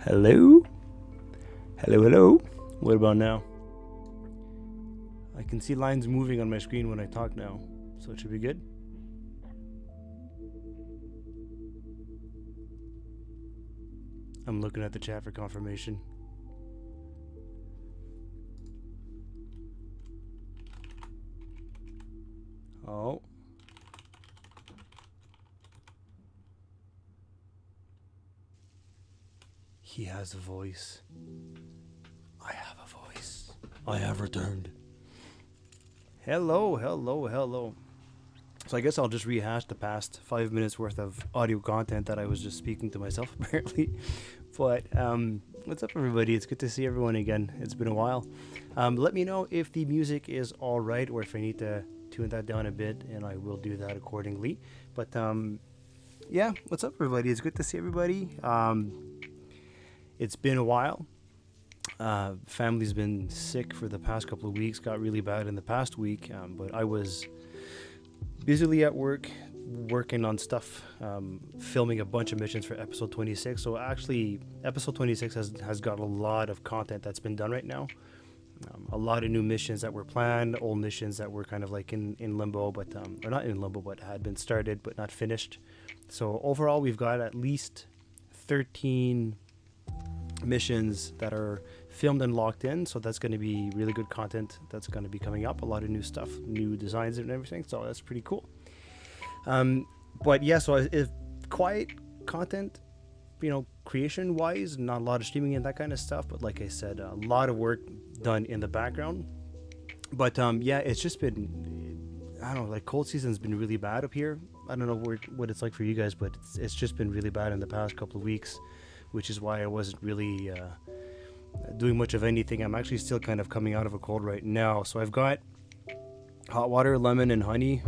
Hello? Hello, hello. What about now? I can see lines moving on my screen when I talk now, so it should be good. I'm looking at the chat for confirmation. Oh. He has a voice. I have a voice. I have returned. Hello, hello, hello. So I guess I'll just rehash the past 5 minutes worth of audio content that I was just speaking to myself apparently. But what's up everybody? It's good to see everyone again. It's been a while. Let me know if the music is all right or if I need to tune that down a bit, and I will do that accordingly. But yeah, what's up everybody? It's good to see everybody. It's been a while. Family's been sick for the past couple of weeks, got really bad in the past week, but I was busily at work, working on stuff, filming a bunch of missions for episode 26. So actually, episode 26 has got a lot of content that's been done right now. A lot of new missions that were planned, old missions that were kind of like in limbo, but or not in limbo, but had been started but not finished. So overall, we've got at least 13 missions that are filmed and locked in. So that's going to be really good content that's going to be coming up. A lot of new stuff, new designs and everything. So that's pretty cool. But yeah, so if quiet content, creation wise, not a lot of streaming and that kind of stuff, but like I said, a lot of work done in the background. But yeah, it's just been, I don't know, like cold season's been really bad up here. I don't know what it's like for you guys, but it's just been really bad in the past couple of weeks, which is why I wasn't really doing much of anything. I'm actually still kind of coming out of a cold right now. So I've got hot water, lemon, and honey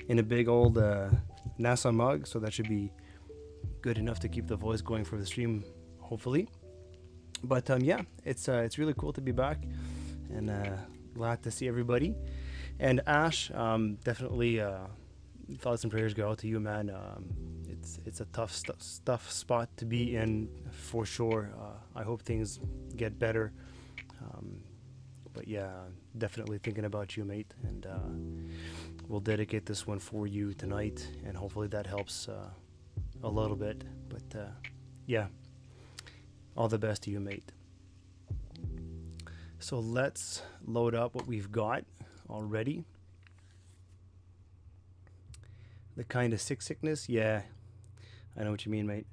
in a big old NASA mug, so that should be good enough to keep the voice going for the stream, hopefully. But yeah, it's really cool to be back, and glad to see everybody. And Ash, definitely thoughts and prayers go out to you, man. It's a tough spot to be in for sure. I hope things get better. But yeah, definitely thinking about you, mate. And we'll dedicate this one for you tonight, and hopefully that helps a little bit. But yeah, all the best to you, mate. So let's load up what we've got already. The kind of sickness, yeah, I know what you mean, mate.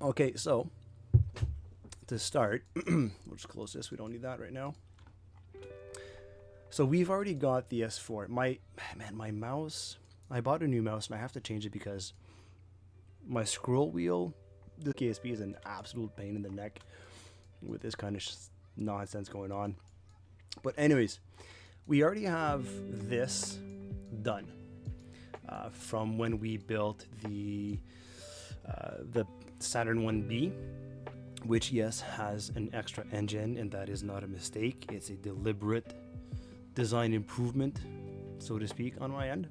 Okay, so to start, we'll just close this. We don't need that right now. So we've already got the S4. My mouse, I bought a new mouse and I have to change it because my scroll wheel, the KSP, is an absolute pain in the neck with this kind of nonsense going on. But anyways, we already have this done from when we built the Saturn-V, which yes has an extra engine, and that is not a mistake. It's a deliberate design improvement, so to speak, on my end.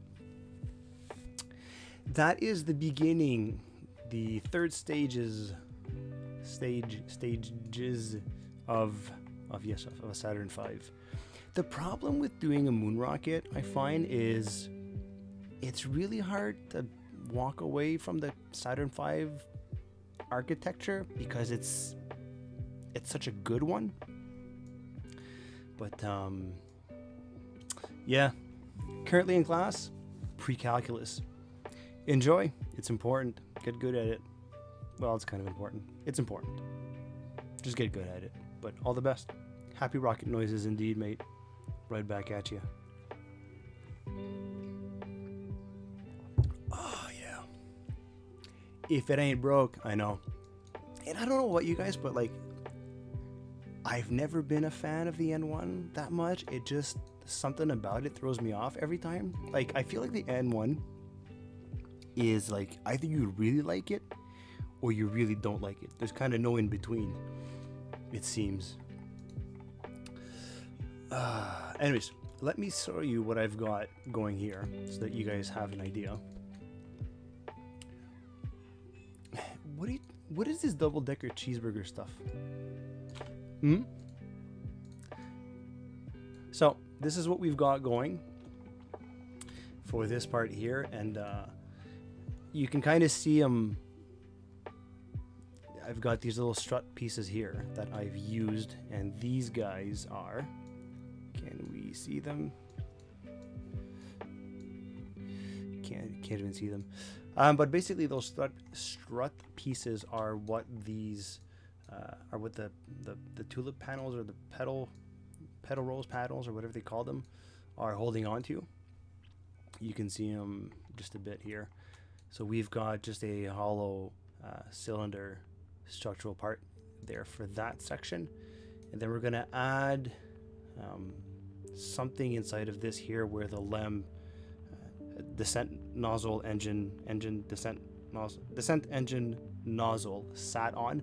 That is the beginning, the third stages of a Saturn-V. The problem with doing a moon rocket, I find, is it's really hard to walk away from the Saturn-V architecture because it's such a good one. But yeah, currently in class, pre-calculus. Enjoy. It's important. Get good at it. Well, it's kind of important. It's important. Just get good at it. But all the best. Happy rocket noises indeed, mate. Right back at you. Oh, yeah. If it ain't broke, I know. And I don't know about you guys, but like, I've never been a fan of the N1 that much. It just, something about it throws me off every time. Like, I feel like the N1 is like, either you really like it or you really don't like it. There's kind of no in between, it seems. Anyways, let me show you what I've got going here so that you guys have an idea. What is this double-decker cheeseburger stuff? So this is what we've got going for this part here, and you can kind of see them. I've got these little strut pieces here that I've used, and these guys are, can we see them? Can't even see them. But basically those strut pieces are what these are what the tulip panels, or the petal rose panels, or whatever they call them, are holding on to. You can see them just a bit here. So we've got just a hollow cylinder structural part there for that section, and then we're going to add something inside of this here where the LEM descent engine nozzle sat on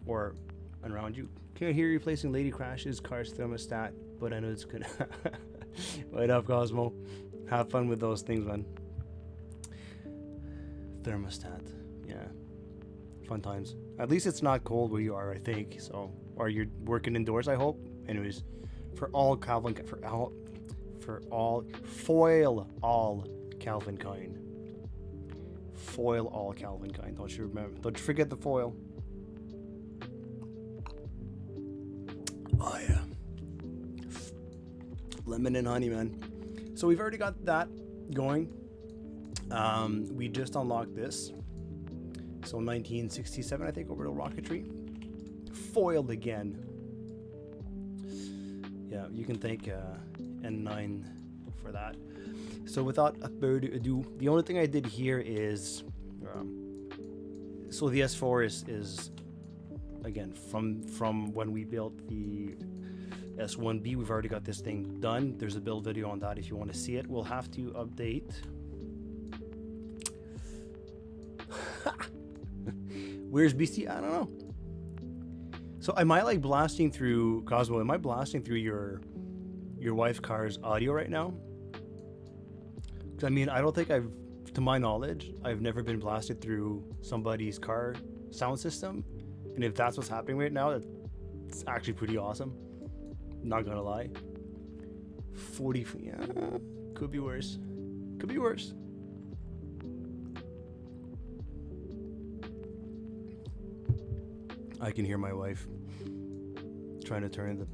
or around. You can't hear replacing Lady Crash's car's thermostat, but I know it's good. Wait up, Cosmo. Have fun with those things, man. Thermostat, yeah, fun times. At least it's not cold where you are, I think, so or you're working indoors, I hope. Anyways, for all Calvin foil all Calvin Klein. Foil all Calvin Klein. Don't you remember? Don't you forget the foil. Oh yeah. Lemon and honey, man. So we've already got that going. We just unlocked this. So 1967, I think, orbital rocketry. Foiled again. Yeah, you can thank N9 for that. So without further ado, the only thing I did here is, so the S4 is again from when we built the S1B. We've already got this thing done. There's a build video on that if you want to see it. We'll have to update. Where's BC? I don't know. So am I like blasting through Cosmo? Am I blasting through your wife's car's audio right now? Because I mean, I don't think to my knowledge, I've never been blasted through somebody's car sound system. And if that's what's happening right now, it's actually pretty awesome. Not gonna lie. 40, yeah, could be worse. Could be worse. I can hear my wife trying to turn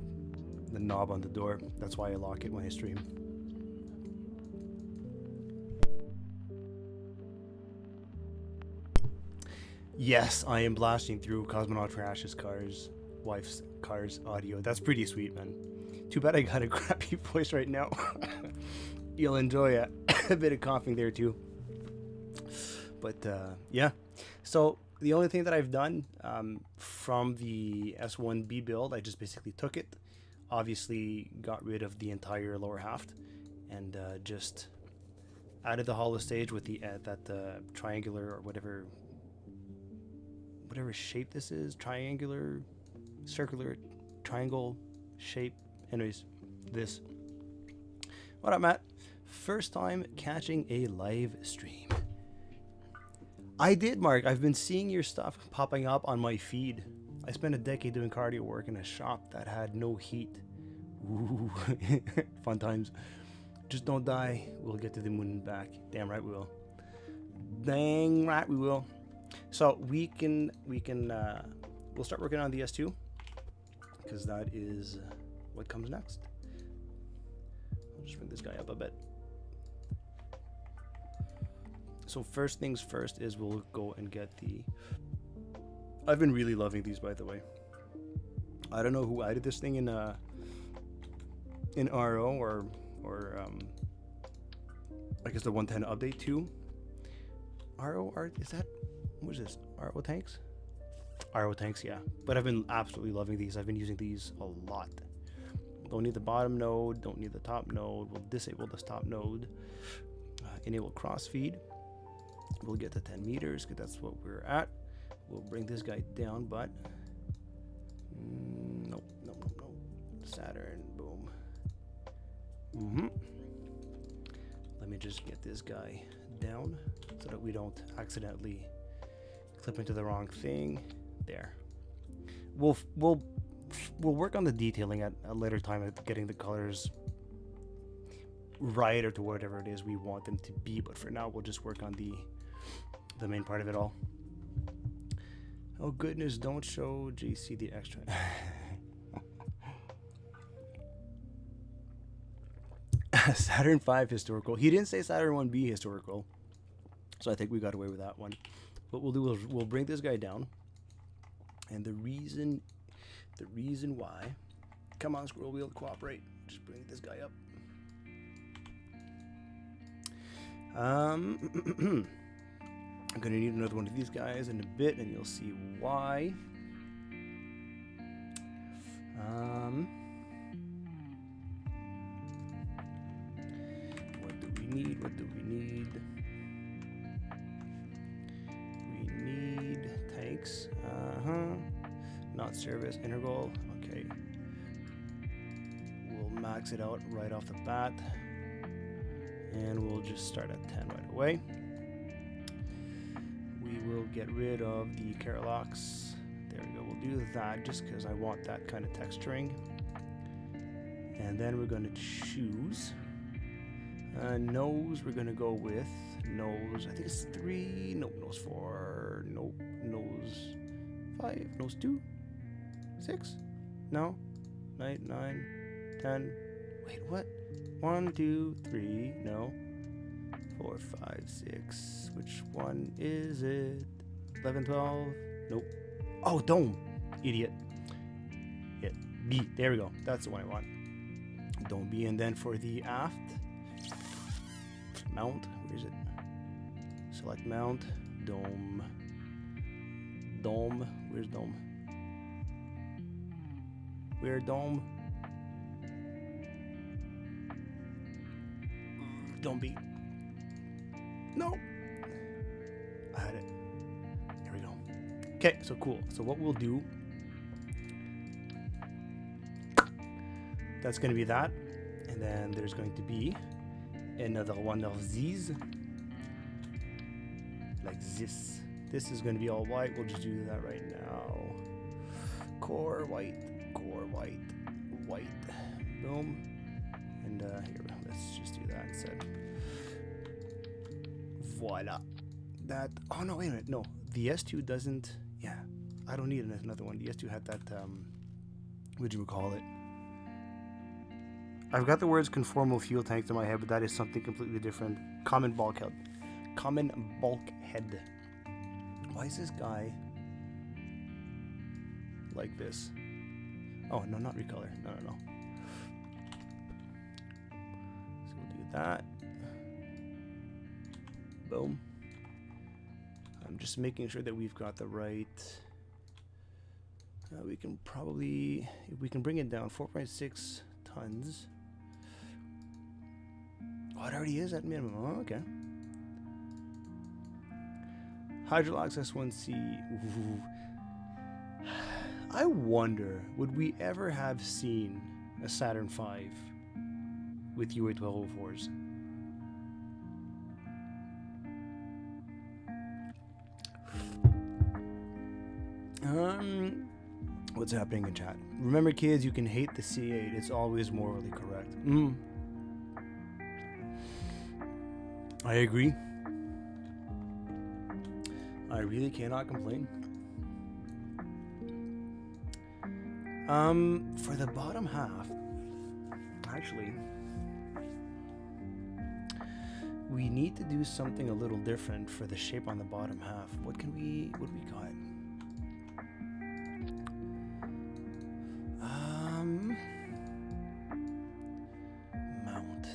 the knob on the door. That's why I lock it when I stream. Yes, I am blasting through Cosmonaut Trash's wife's car's audio. That's pretty sweet, man. Too bad I got a crappy voice right now. You'll enjoy a bit of coughing there too. But yeah, so the only thing that I've done from the S1B build, I just basically took it, obviously got rid of the entire lower half, and just added the hollow stage with the that triangular or whatever shape this is, triangular, circular, triangle shape. Anyways, this. What up, Matt? First time catching a live stream. I did, Mark. I've been seeing your stuff popping up on my feed. I spent a decade doing cardio work in a shop that had no heat. Ooh, fun times. Just don't die. We'll get to the moon and back. Damn right we will. Dang right we will. So we'll start working on the S2 because that is what comes next. I'll just bring this guy up a bit. So first things first is we'll go and get the. I've been really loving these, by the way. I don't know who added this thing in RO or I guess the 110 update 2. RO is that? What is this? RO tanks? RO tanks, yeah. But I've been absolutely loving these. I've been using these a lot. Don't need the bottom node. Don't need the top node. We'll disable this top node. Enable crossfeed. We'll get to 10 meters because that's what we're at. We'll bring this guy down, but nope. Saturn, boom. Let me just get this guy down so that we don't accidentally clip into the wrong thing. There. We'll work on the detailing at a later time at getting the colors right or to whatever it is we want them to be. But for now, we'll just work on the main part of it all. Oh goodness! Don't show JC the extra. Saturn-V historical. He didn't say Saturn-1B historical, so I think we got away with that one. What we'll do is we'll bring this guy down, and the reason why, come on, scroll wheel, cooperate. Just bring this guy up. I'm gonna need another one of these guys in a bit, and you'll see why. What do we need? We need tanks. Not service integral. Okay. We'll max it out right off the bat, and we'll just start at 10 right away. We will get rid of the Carolocks. There we go. We'll do that just because I want that kind of texturing. And then we're going to choose nose. We're going to go with nose. I think it's 3. Nope. Nose 4. Nope. Nose 5. Nose 2. 6. No. 9. 10. Wait, what? 1, 2, 3. No. 4, 5, 6. Which one is it? 11, 12. Nope. Oh, dome. Idiot. Hit B. There we go. That's the one I want. Dome B. And then for the aft mount, where is it? Select mount. Dome. Dome. Where's dome? Where dome? Dome B. No. I had it. There we go. Okay, so cool. So what we'll do, that's going to be that. And then there's going to be another one of these. Like this. This is going to be all white. We'll just do that right now. Core white. Core white. White. Boom. And here, let's just do that instead. Voila. That, oh no, wait a minute. No, the S2 doesn't, yeah, I don't need another one. The S2 had that, what do you call it? I've got the words conformal fuel tanks in my head, but that is something completely different. Common bulkhead. Common bulkhead. Why is this guy like this? Oh, no, not recolor. No. So we'll do that. Boom. I'm just making sure that we've got the right. We can probably, if we can bring it down, 4.6 tons. Oh, it already is at minimum. Oh, okay. Hydrolox S1C. Ooh. I wonder, would we ever have seen a Saturn-V with UA1204s? What's happening in chat? Remember, kids, you can hate the C8. It's always morally correct. I agree. I really cannot complain. For the bottom half, actually, we need to do something a little different for the shape on the bottom half. What do we got? Mount.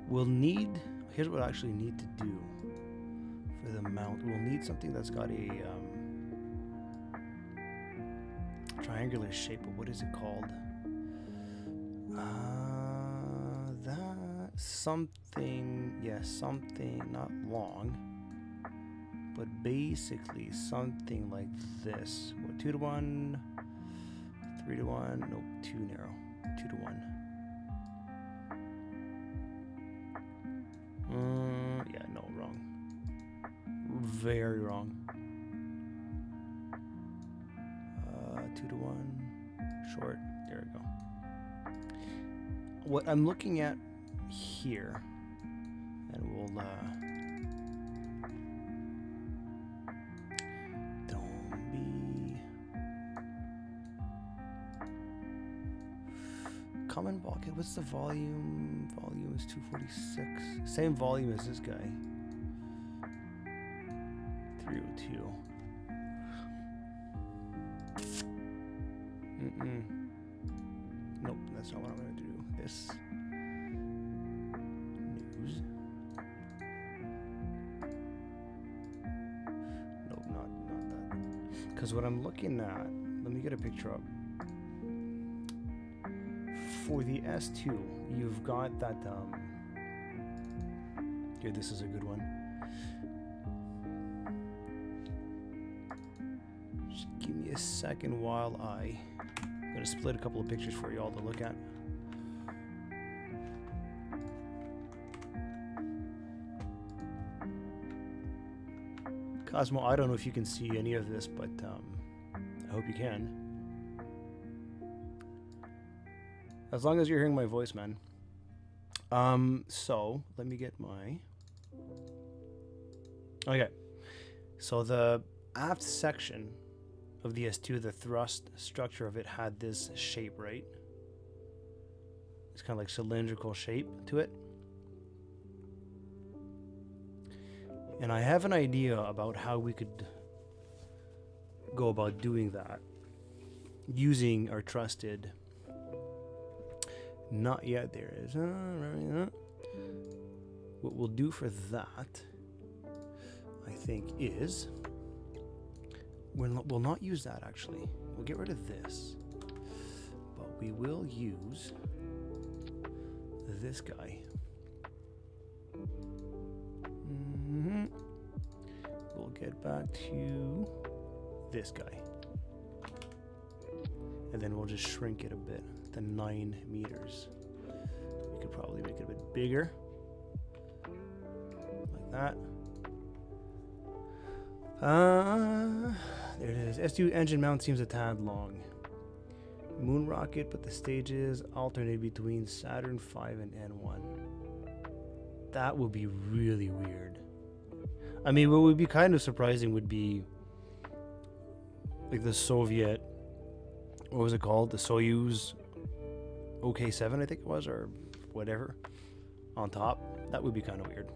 We'll need, here's what I actually need to do for the mount. We'll need something that's got a triangular shape, but what is it called? That something, something not long, but basically something like this. What, 2 to 1, 3 to 1? Nope, too narrow. 2 to 1. Yeah, no, wrong. Very wrong. 2 to 1, short. There we go. What I'm looking at here, and we'll don't be common bulkhead. What's the volume? Volume is 246. Same volume as this guy. 302. Nope, that's not what I'm going to do. This. News. Nope, not that. Because what I'm looking at, let me get a picture up. For the S2, you've got that, here, this is a good one. Just give me a second while I'm going to split a couple of pictures for you all to look at. Cosmo, I don't know if you can see any of this, but I hope you can. As long as you're hearing my voice, man. So let me get my... Okay. So the aft section of the S2, the thrust structure of it had this shape, right? It's kind of like cylindrical shape to it. And I have an idea about how we could go about doing that using our trusted... Not yet, there is. What we'll do for that, I think, is... We'll not use that, actually. We'll get rid of this. But we will use this guy. We'll get back to this guy. And then we'll just shrink it a bit to 9 meters. We could probably make it a bit bigger. Like that. There it is. S2 engine mount seems a tad long. Moon rocket, but the stages alternate between Saturn-V and N1. That would be really weird. I mean, what would be kind of surprising would be like the Soviet, what was it called? The Soyuz OK7, I think it was, or whatever, on top. That would be kind of weird.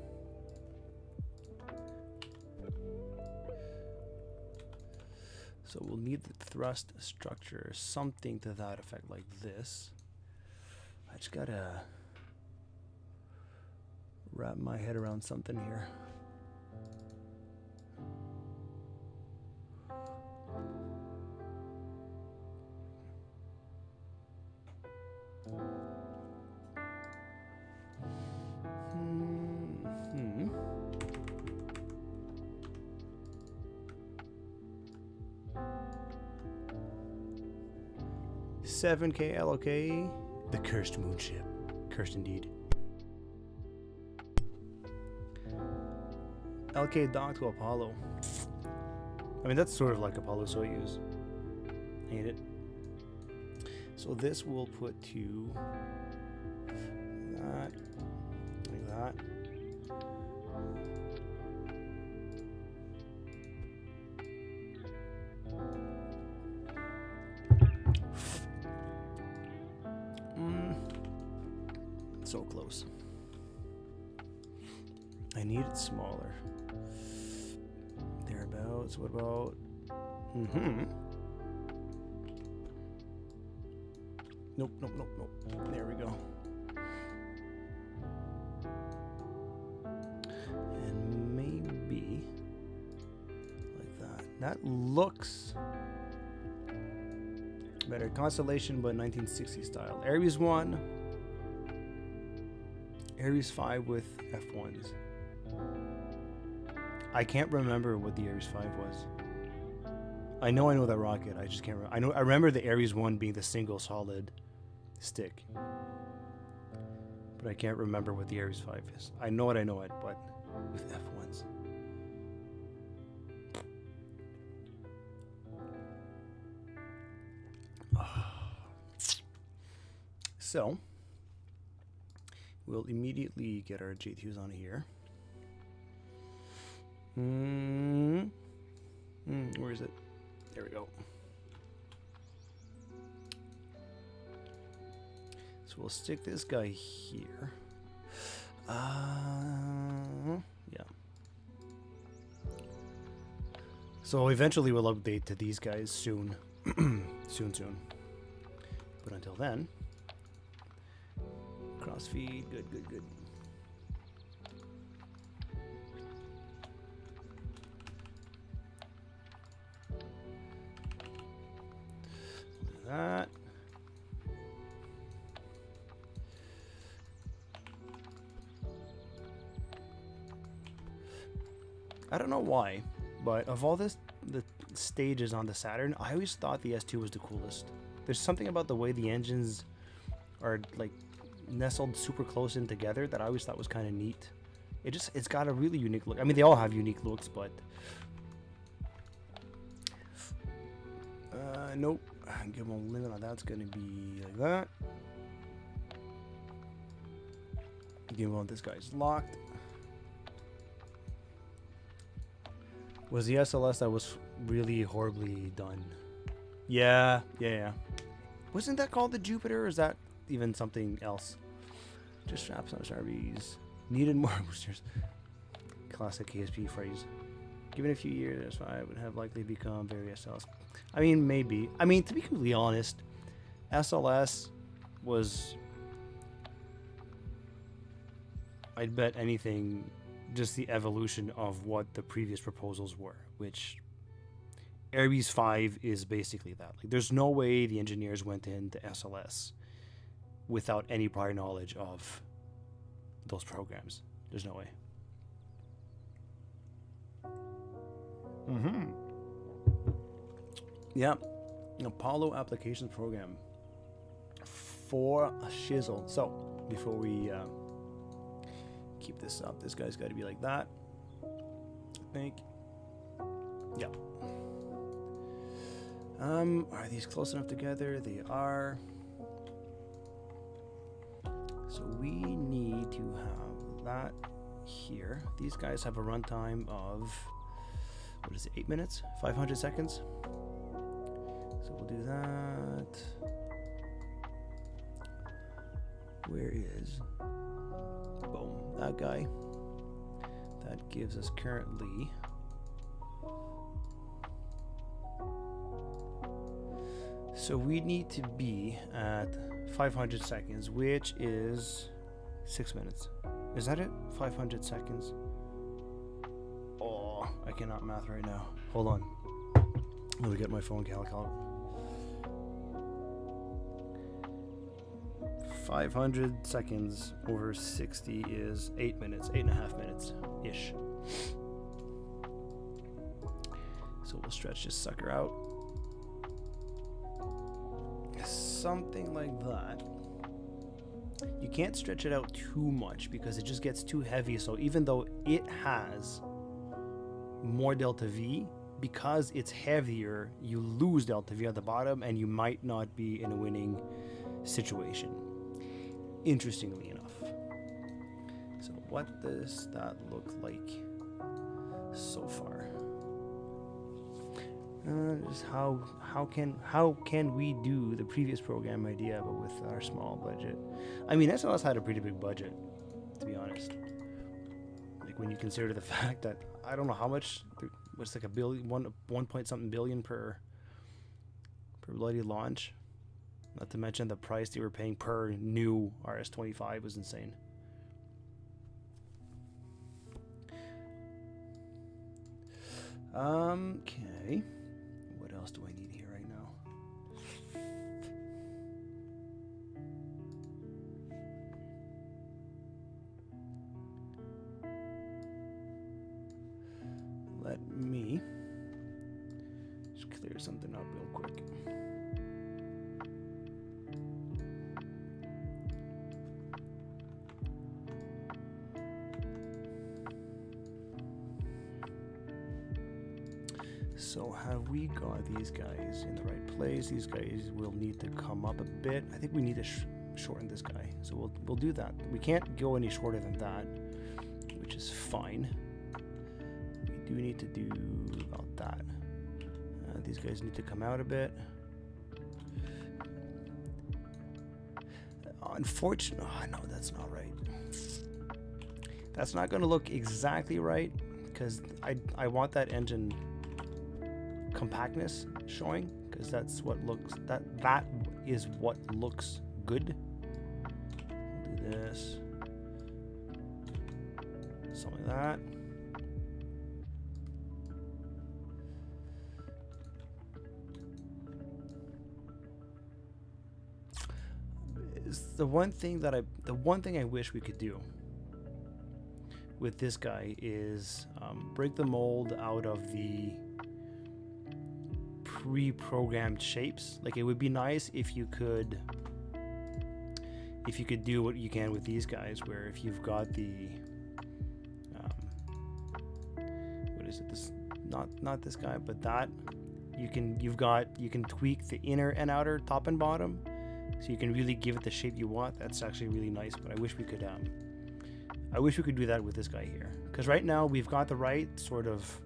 So we'll need the thrust structure, something to that effect, like this. I just gotta wrap my head around something here. $7K LOK, the cursed moonship. Cursed indeed. LK dock to Apollo. I mean, that's sort of like Apollo Soyuz, ain't it? So this we'll put to that, like that. So close. I need it smaller. Thereabouts. What about? Nope. There we go. And maybe like that. That looks better. Constellation, but 1960 style. Aries 1. Aries 5 with F1s. I can't remember what the Aries 5 was. I know that rocket. I just can't remember. I remember the Aries 1 being the single solid stick. But I can't remember what the Aries 5 is. I know it, but with F1s. So we'll immediately get our J2s on here. Where is it? There we go. So we'll stick this guy here. Yeah. So eventually we'll update to these guys soon. soon. But until then, crossfeed, good. That. I don't know why, but of all the stages on the Saturn, I always thought the S2 was the coolest. There's something about the way the engines are like nestled super close in together that I always thought was kind of neat. It's got a really unique look. I mean, they all have unique looks, but Nope. Give them a limit on that's going to be like that. Give on this guy's locked. Was the SLS that was really horribly done? Yeah. Wasn't that called the Jupiter, or is that even something else? Just straps on RVs. Needed more boosters. Classic KSP phrase. Given a few years, I would have likely become very SLS. I mean, maybe. I mean, to be completely honest, SLS was, I'd bet anything, just the evolution of what the previous proposals were, which Airbus 5 is basically that. Like, there's no way the engineers went into SLS without any prior knowledge of those programs. There's no way. Yeah, Apollo applications program for a shizzle. So before we keep this up, this guy's got to be like that, I think. Yeah. Are these close enough together? They are. So we need to have that here. These guys have a runtime of, what is it, 8 minutes? 500 seconds? So we'll do that. Where is, boom, that guy. That gives us currently, so we need to be at 500 seconds, which is 6 minutes. Is that it? 500 seconds. Oh, I cannot math right now. Hold on. Let me get my phone calculator. 500 seconds over 60 is 8 minutes, 8.5 minutes ish. So we'll stretch this sucker out. Something like that. You can't stretch it out too much because it just gets too heavy. So even though it has more delta V, because it's heavier, you lose delta V at the bottom and you might not be in a winning situation, interestingly enough. So what does that look like so far? Just how can we do the previous program idea but with our small budget? I mean, SLS had a pretty big budget, to be honest. Like when you consider the fact that I don't know how much, what's like one point something billion per bloody launch. Not to mention the price they were paying per new RS-25 was insane. Okay. What else do I need here right now? Let me just clear something up real quick. So have we got these guys in the right place? These guys will need to come up a bit. I think we need to shorten this guy. So we'll do that. We can't go any shorter than that, which is fine. We do need to do about that. These guys need to come out a bit. Unfortunately, oh, no, that's not right. That's not going to look exactly right because I want that engine compactness showing, because that's what looks, that is what looks good. We'll do this, something like that. Is the one thing I wish we could do with this guy is break the mold out of the pre-programmed shapes. Like, it would be nice if you could do what you can with these guys, where if you've got the what is it, this, not this guy, but that, You can tweak the inner and outer, top and bottom, so you can really give it the shape you want. That's actually really nice. But I wish we could do that with this guy here, because right now we've got the right sort of.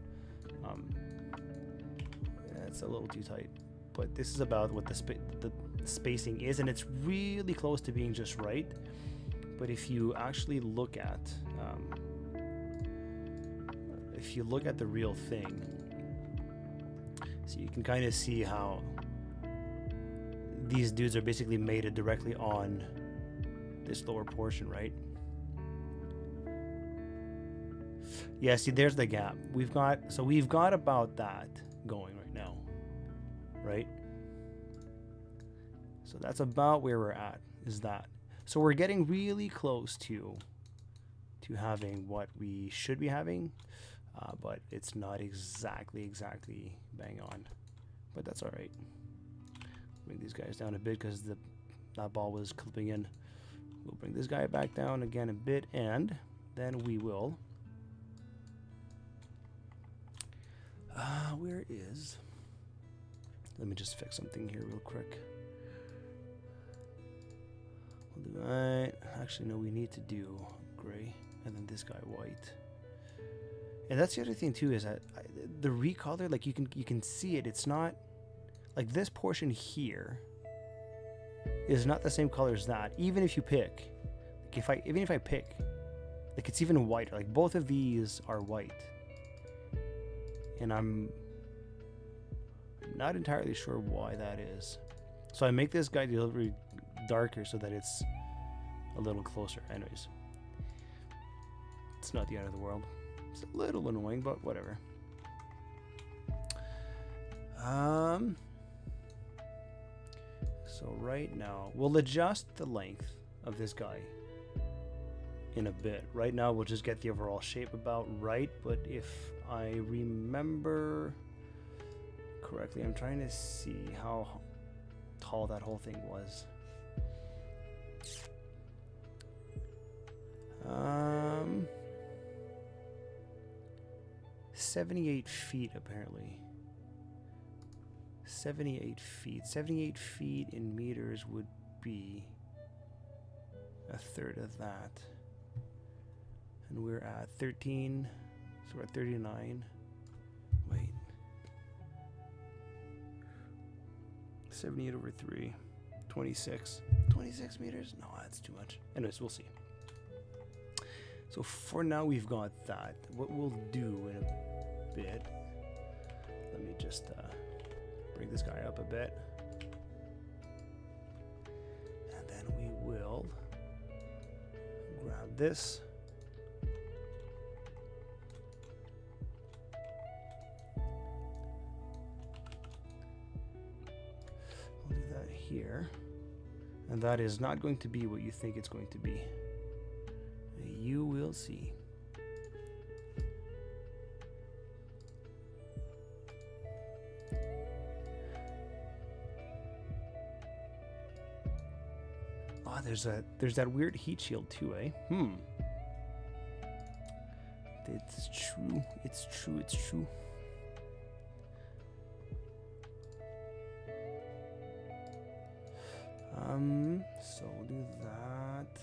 It's a little too tight, but this is about what the spacing is, and it's really close to being just right. But if you actually look at the real thing, so you can kind of see how these dudes are basically mated directly on this lower portion, right? Yeah, see, there's the gap. We've got about that going right now, right? So that's about where we're at, is that. So we're getting really close to having what we should be having, but it's not exactly bang on. But that's all right. Bring these guys down a bit because that ball was clipping in. We'll bring this guy back down again a bit, and then we will. Where is? Let me just fix something here real quick. We'll do right. Actually, no, we need to do gray, and then this guy white. And that's the other thing too, is that the recolor, like you can see it. It's not like this portion here is not the same color as that. Even if you pick, like even if I pick, like it's even whiter. Like both of these are white, and I'm not entirely sure why that is. So I make this guy a little bit darker so that it's a little closer. Anyways, it's not the end of the world. It's a little annoying, but whatever. So right now we'll adjust the length of this guy in a bit. Right now we'll just get the overall shape about right, but if I remember correctly, I'm trying to see how tall that whole thing was. 78 feet apparently. 78 feet. 78 feet in meters would be a third of that. And we're at 13, so we're at 39. Wait. 78 over 3. 26. 26 meters? No, that's too much. Anyways, we'll see. So for now, we've got that. What we'll do in a bit, let me just bring this guy up a bit. And then we will grab this. We'll do that here. And that is not going to be what you think it's going to be. You will see. Oh, there's that weird heat shield too, eh? It's true. It's true. It's true. So we'll do that.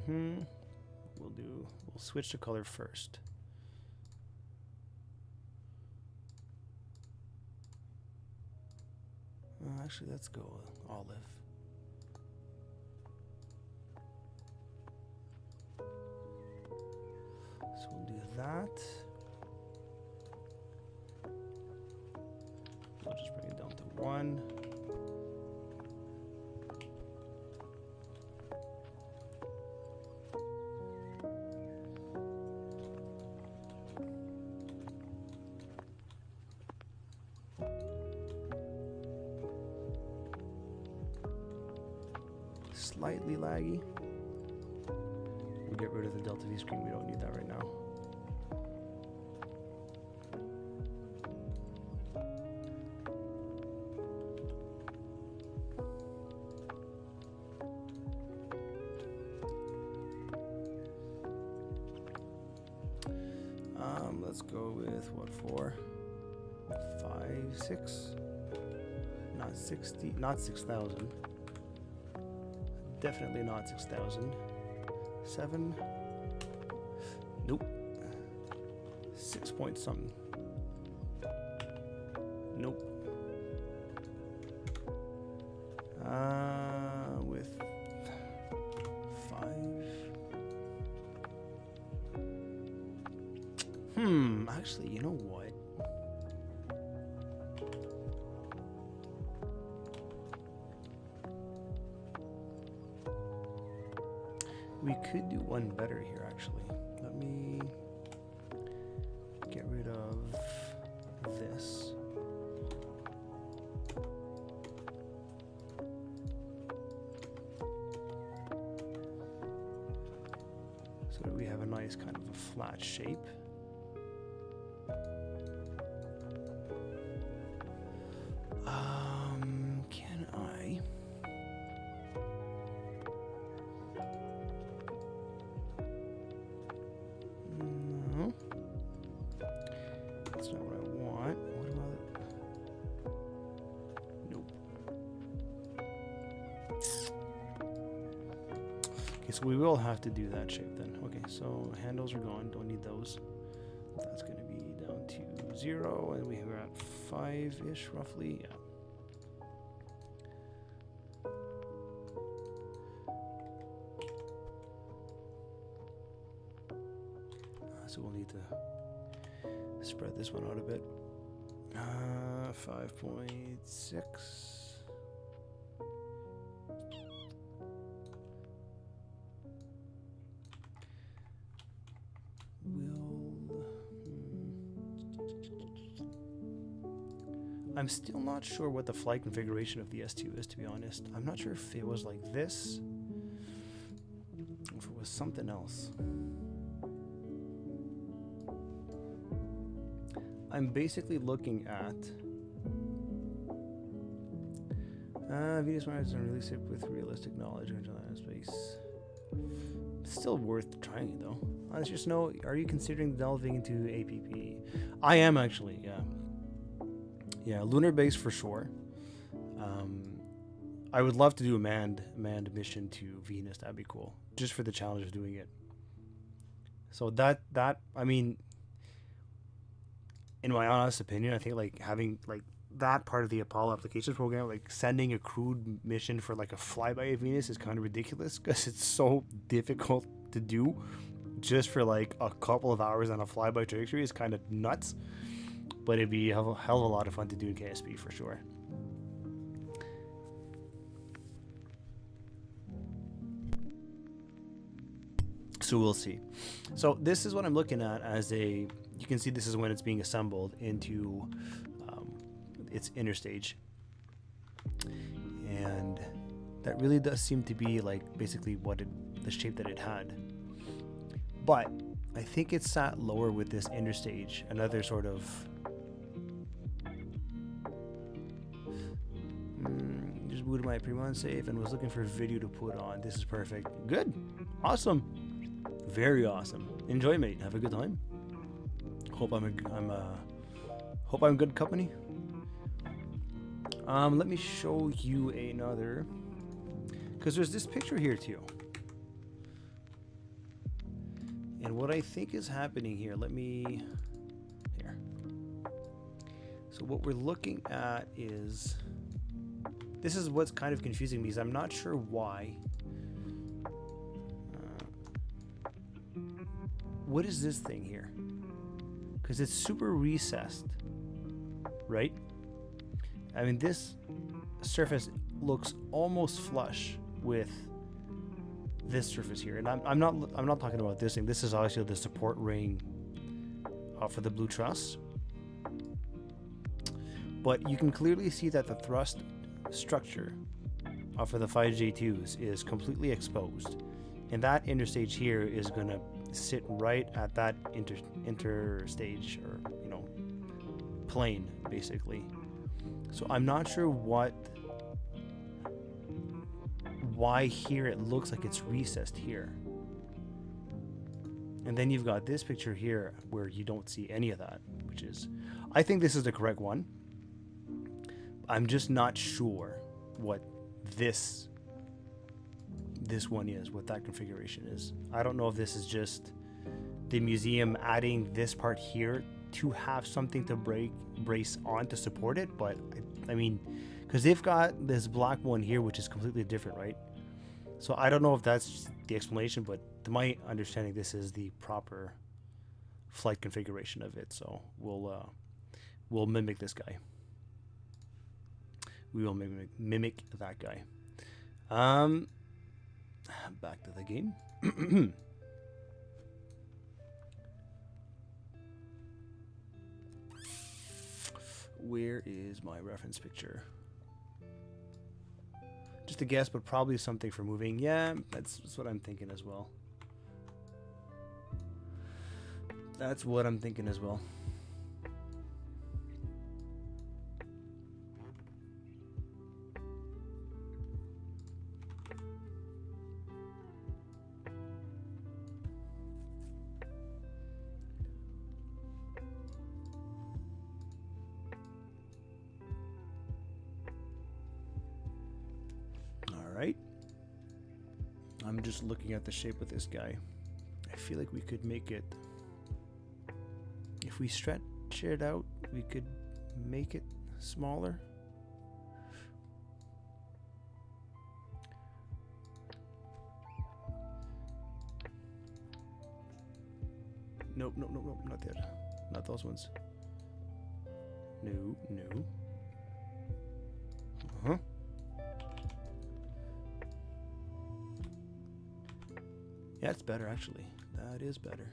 We'll switch the color first. Actually, let's go olive. So we'll do that. We'll just bring it down to 1. Slightly laggy. We'll get rid of the Delta V screen. We don't need that right now. let's go with what, 4, 5, 6, not 60, not 6,000. Definitely not 6,000. 7. Nope. 6 point something. Nope. With 5. Actually, you know what? We could do one better here, actually. Let me get rid of this. So that we have a nice kind of a flat shape. Can I? No. That's not what I want. What about it? Nope. Okay, so we will have to do that shape then. Okay, so handles are gone. Don't need those. That's going to be down to 0, and we are at 5-ish roughly. Yeah. So we'll need to spread this one out a bit. 5.6. I'm still not sure what the flight configuration of the S2 is, to be honest. I'm not sure if it was like this, or if it was something else. I'm basically looking at Venus Mars doesn't really sit with realistic knowledge of space. Still worth trying it though. Let's just know, are you considering delving into APP? I am actually, yeah. Yeah, lunar base for sure. I would love to do a manned mission to Venus. That'd be cool, just for the challenge of doing it. So that I mean, in my honest opinion, I think like having like that part of the Apollo applications program, like sending a crewed mission for like a flyby of Venus, is kind of ridiculous because it's so difficult to do. Just for like a couple of hours on a flyby trajectory is kind of nuts. But it'd be a hell of a lot of fun to do in KSP for sure. So we'll see. So this is what I'm looking at as a, you can see this is when it's being assembled into its inner stage. And that really does seem to be like basically what the shape that it had. But I think it sat lower with this inner stage, another sort of just booted my Premon safe and was looking for a video to put on. This is perfect. Good. Awesome. Very awesome. Enjoy, mate. Have a good time. Hope I'm good company. Let me show you another, because there's this picture here too. And what I think is happening here, here. So what we're looking at is, this is what's kind of confusing me, is I'm not sure why. What is this thing here? Because it's super recessed, right? I mean, this surface looks almost flush with this surface here, and I'm not talking about this thing. This is obviously the support ring for the blue truss, but you can clearly see that the thrust structure for the 5J2s is completely exposed, and that interstage here is going to sit right at that interstage, or plane basically. So I'm not sure why here it looks like it's recessed here. And then you've got this picture here where you don't see any of that, which is, I think this is the correct one. I'm just not sure what this one is, what that configuration is. I don't know if this is just the museum adding this part here to have something to brace on to support it, but I mean, because they've got this black one here, which is completely different, right? So I don't know if that's the explanation, but to my understanding, this is the proper flight configuration of it. So we'll mimic this guy. We will mimic that guy. Back to the game. Where is my reference picture? Just a guess, but probably something for moving. Yeah, that's what I'm thinking as well. That's what I'm thinking as well. I'm just looking at the shape of this guy. I feel like we could make it, if we stretch it out, we could make it smaller. Nope, not that. Not those ones. No. Uh-huh. Yeah, it's better actually. That is better.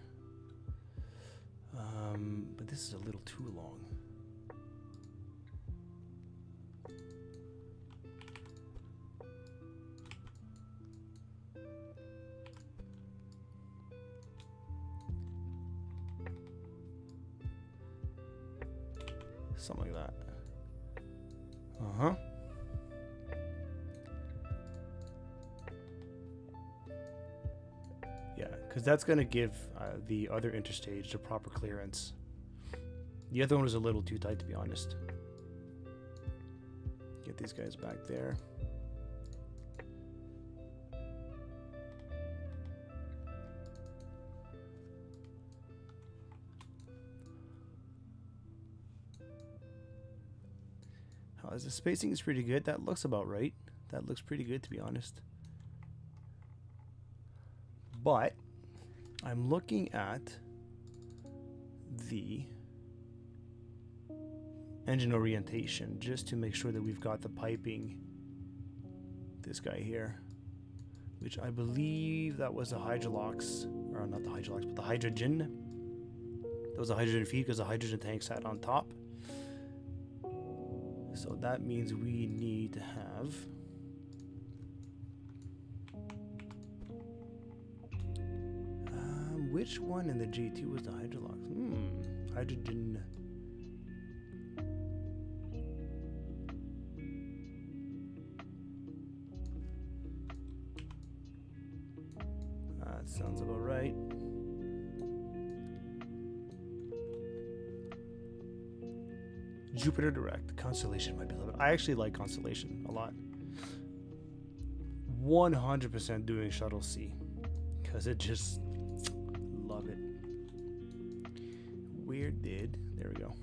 But this is a little too long. Something like that. Uh-huh. Yeah, because that's going to give the other interstage the proper clearance. The other one was a little too tight, to be honest. Get these guys back there. The spacing is pretty good. That looks about right. That looks pretty good, to be honest. But I'm looking at the engine orientation just to make sure that we've got the piping. This guy here, which I believe that was a hydrolox, or not the hydrolox, but the hydrogen. That was a hydrogen feed because the hydrogen tank sat on top. So that means we need to have which one in the J2 was the hydrolox? Hydrogen. That sounds about right. Jupiter Direct. Constellation might be a little bit. I actually like Constellation a lot. 100% doing Shuttle C. Because it just... love it. Where did... There we go.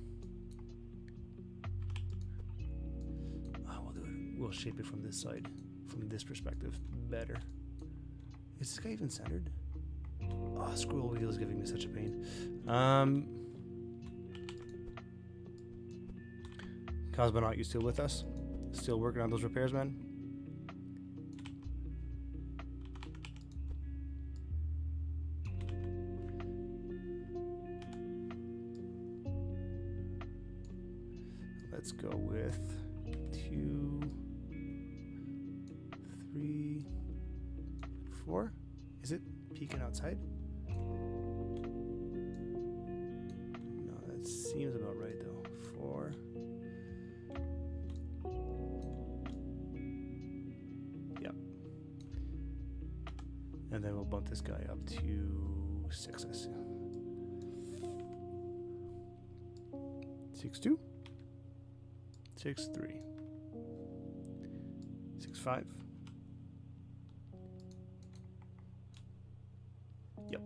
We'll do it. We'll shape it from this side. From this perspective. Better. Is this guy even centered? Oh, Squirrel Wheel is giving me such a pain. Cosmonaut, you still with us? Still working on those repairs, man? Let's go with 2, 3, 4. Is it peeking outside? No, that seems about right though. 4. And then we'll bump this guy up to 6, I see. 6-2, 6-3, 6-5. Yep.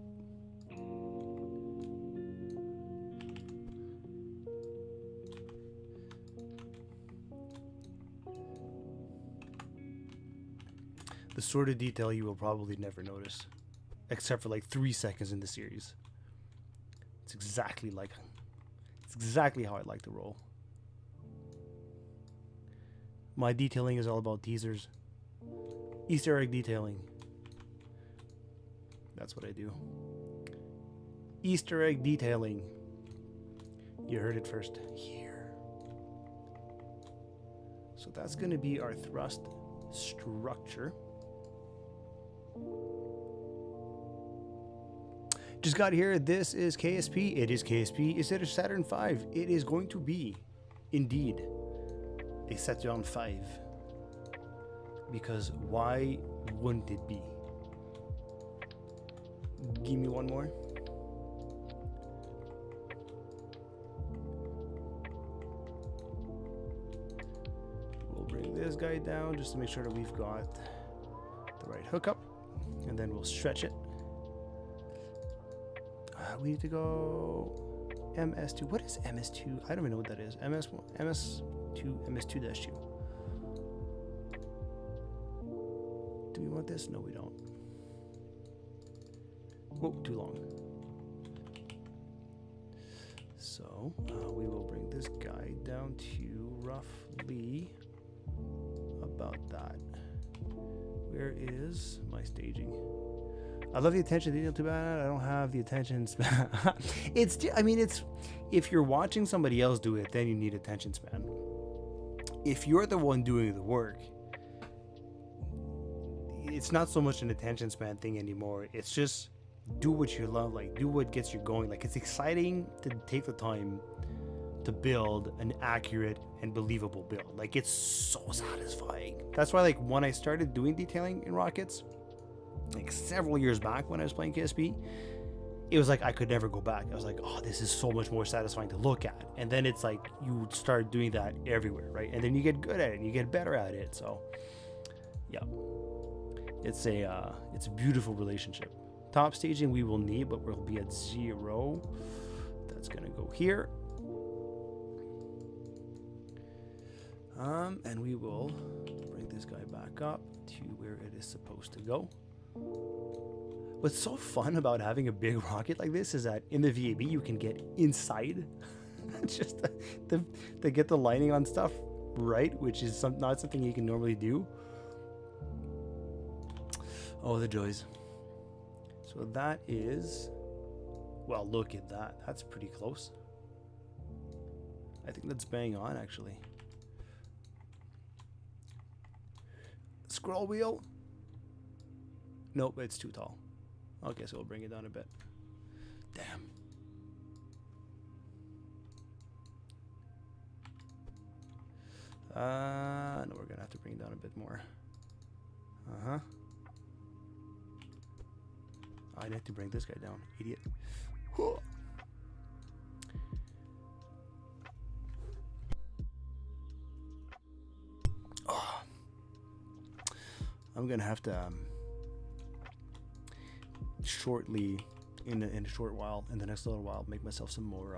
The sort of detail you will probably never notice, except for like 3 seconds in the series. It's exactly how I like to roll. My detailing is all about teasers. Easter egg detailing. That's what I do. Easter egg detailing. You heard it first here. So that's going to be our thrust structure. Just got here. This is KSP. It is KSP. Is it a Saturn-V? It is going to be, indeed, a Saturn-V. Because why wouldn't it be? Give me one more. We'll bring this guy down just to make sure that we've got the right hookup. And then we'll stretch it. We need to go MS2. What is MS2? I don't even know what that is. MS2, MS2-2. Do we want this? No, we don't. Whoa, too long. So we will bring this guy down to roughly about that. Where is my staging? I love the attention detail, too bad I don't have the attention span. It's if you're watching somebody else do it, then you need attention span. If you're the one doing the work, it's not so much an attention span thing anymore. It's just do what you love, like do what gets you going. Like it's exciting to take the time to build an accurate and believable build. Like it's so satisfying. That's why like when I started doing detailing in rockets, like several years back when I was playing KSP, it was like I could never go back. I was like, oh, this is so much more satisfying to look at. And then it's like you start doing that everywhere, right? And then you get good at it and you get better at it. So yeah, it's a beautiful relationship. Top staging we will need, but we'll be at 0. That's gonna go here. And we will bring this guy back up to where it is supposed to go. What's so fun about having a big rocket like this is that in the VAB you can get inside just to get the lighting on stuff right, which is not something you can normally do. Oh, the joys. So that is, well, look at that. That's pretty close. I think that's bang on, actually. Scroll wheel. Nope, it's too tall. Okay, so we'll bring it down a bit. Damn. No, we're gonna have to bring it down a bit more. I need to bring this guy down, idiot. Oh. I'm gonna have to shortly, in a short while, in the next little while, make myself some more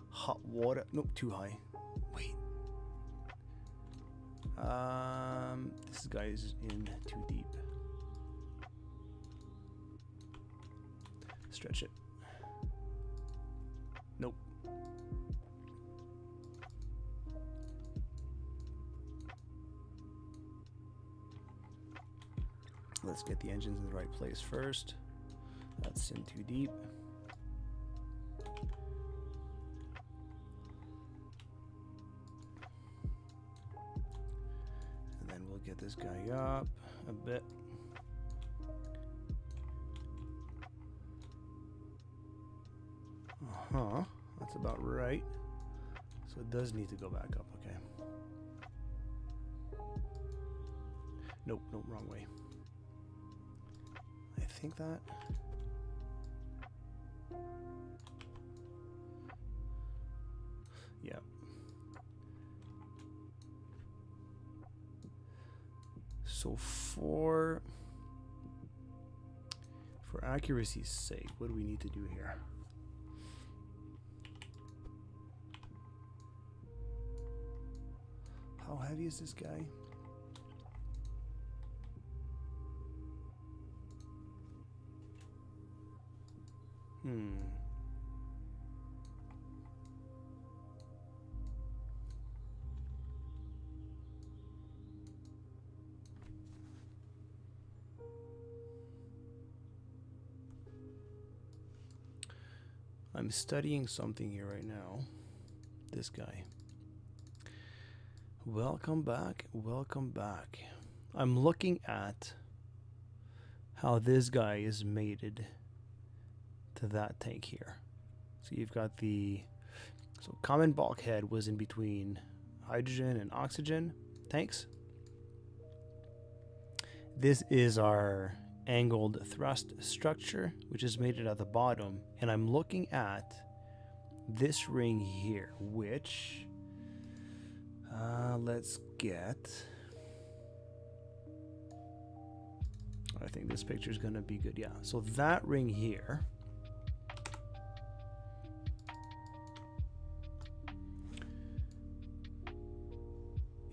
hot water. Nope, too high. Wait. This guy is in too deep. Stretch it. Nope. Let's get the engines in the right place first. That's in too deep. And then we'll get this guy up a bit. That's about right. So it does need to go back up, okay. Nope, wrong way. I think that? Yeah. So for accuracy's sake, what do we need to do here? How heavy is this guy? I'm studying something here right now. This guy. Welcome back. Welcome back. I'm looking at how this guy is mated to that tank here. So you've got so common bulkhead was in between hydrogen and oxygen tanks. This is our angled thrust structure, which is mated at the bottom, and I'm looking at this ring here, which let's get, I think this picture is going to be good. Yeah, so that ring here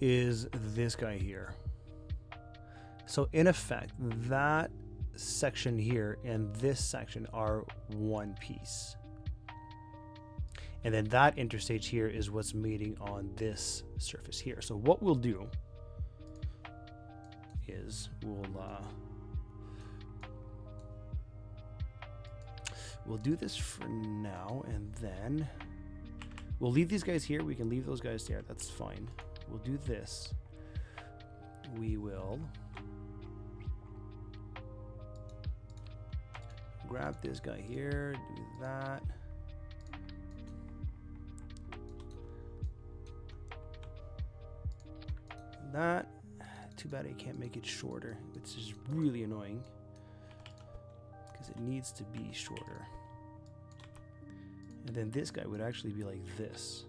is this guy here. So in effect, that section here and this section are one piece. And then that interstage here is what's mating on this surface here. So what we'll do is we'll do this for now, and then we'll leave these guys here. We can leave those guys there. That's fine. We'll do this. We will grab this guy here, do that. That. Too bad I can't make it shorter. It's just really annoying because it needs to be shorter. And then this guy would actually be like this.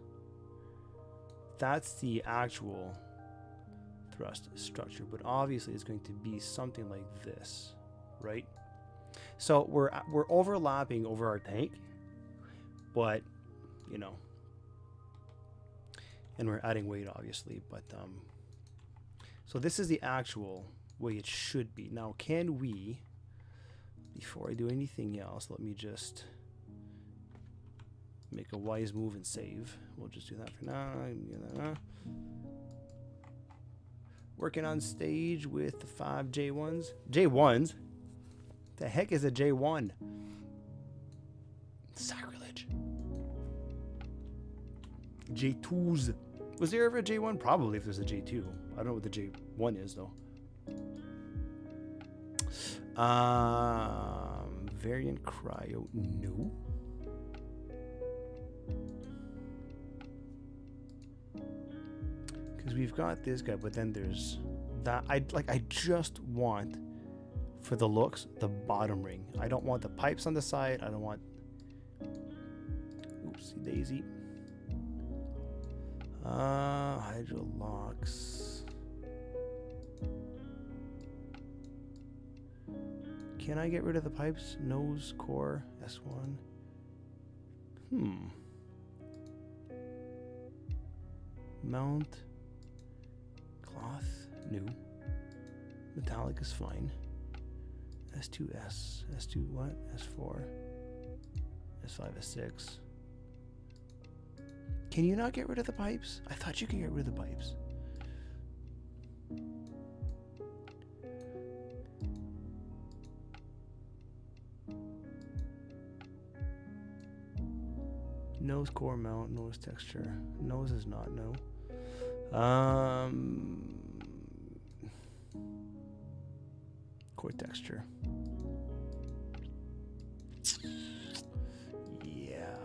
That's the actual thrust structure, but obviously it's going to be something like this, right? So we're overlapping over our tank, but you know, and we're adding weight obviously, but so this is the actual way it should be. Now, can we, before I do anything else, let me just make a wise move and save. We'll just do that for now. Working on stage with the 5 J1s. J1s? The heck is a J1? Sacrilege. J2s. Was there ever a J1? Probably if there's a J2. I don't know what the J1 is though. Variant cryo, no. Because we've got this guy, but then there's that. I just want, for the looks, the bottom ring. I don't want the pipes on the side. I don't want, oopsie daisy. Hydrolocks. Can I get rid of the pipes? Nose, core, S1. Mount. Cloth, new. Metallic is fine. S2S. S2 what? S4. S5, S6. Can you not get rid of the pipes? I thought you could get rid of the pipes. Nose, core, mount, nose texture. Nose is not no. Core texture. Yeah.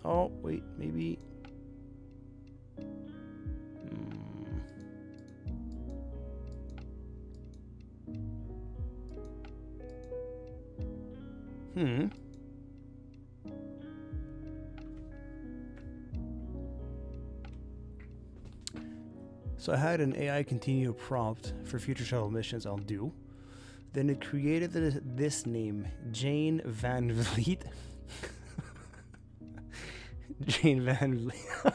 Oh, wait, maybe. So I had an AI continue prompt for future shuttle missions I'll do. Then it created this name, Jane Van Vliet. Jane Van Vliet.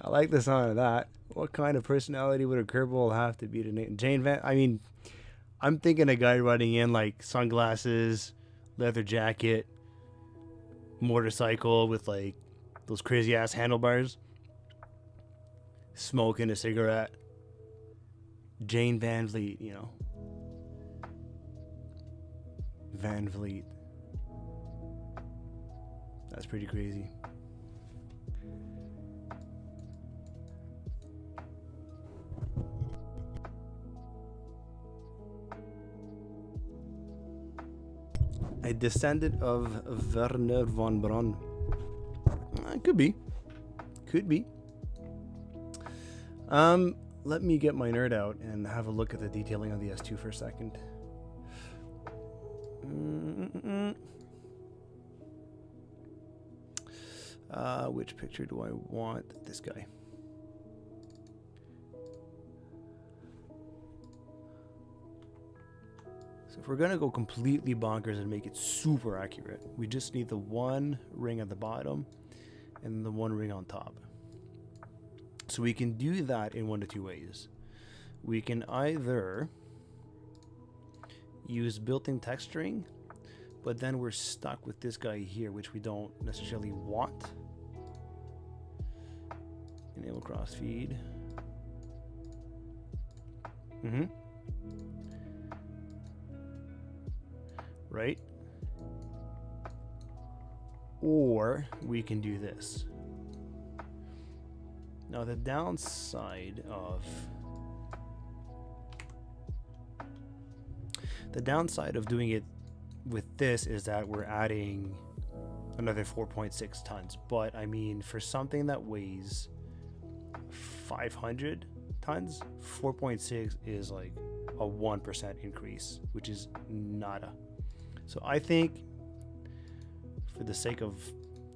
I like the sound of that. What kind of personality would a curveball have to be to name Jane Van? I mean, I'm thinking a guy riding in like sunglasses, leather jacket, motorcycle with like those crazy ass handlebars, smoking a cigarette. Jane Van Vliet, you know. Van Vliet. That's pretty crazy. A descendant of Werner von Braun. Could be. Could be. Let me get my nerd out and have a look at the detailing on the S2 for a second. Which picture do I want? This guy. So if we're gonna go completely bonkers and make it super accurate, we just need the one ring at the bottom and the one ring on top. So we can do that in one of two ways. We can either use built-in texturing, but then we're stuck with this guy here, which we don't necessarily want. Enable crossfeed. Right? Or we can do this. Now the downside of doing it with this is that we're adding another 4.6 tons. But I mean, for something that weighs 500 tons, 4.6 is like a 1% increase, which is nada. So I think for the sake of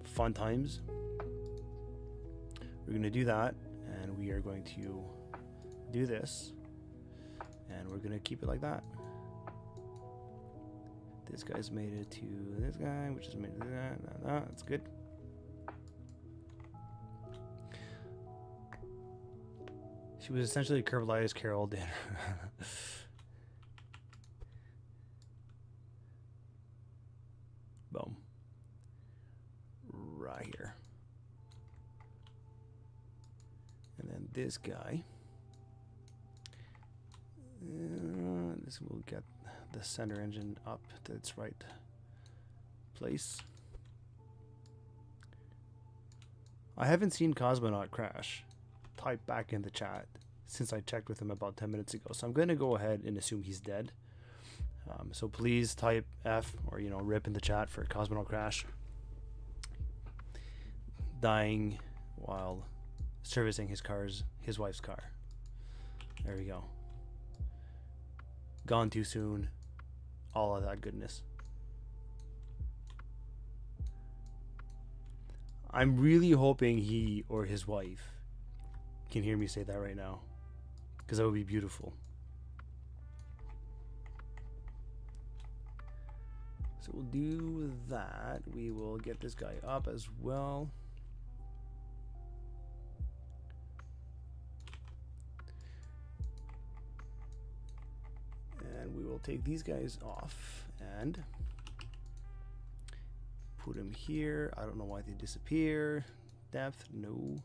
fun times, we're going to do that, and we are going to do this, and we're going to keep it like that. This guy's made it to this guy, which is made it to that. That's good. She was essentially a curvilitis Carol did. Boom. Right here. And then this guy. This will get the center engine up to its right place. I haven't seen Cosmonaut crash. Type back in the chat since I checked with him about 10 minutes ago. So I'm going to go ahead and assume he's dead. So please type F or, rip in the chat for Cosmonaut crash. Dying while servicing his wife's car. There we go. Gone too soon. All of that goodness. I'm really hoping he or his wife can hear me say that right now, because that would be beautiful. So we'll do that. We will get this guy up as well. And we will take these guys off and put them here. I don't know why they disappear. Depth, no.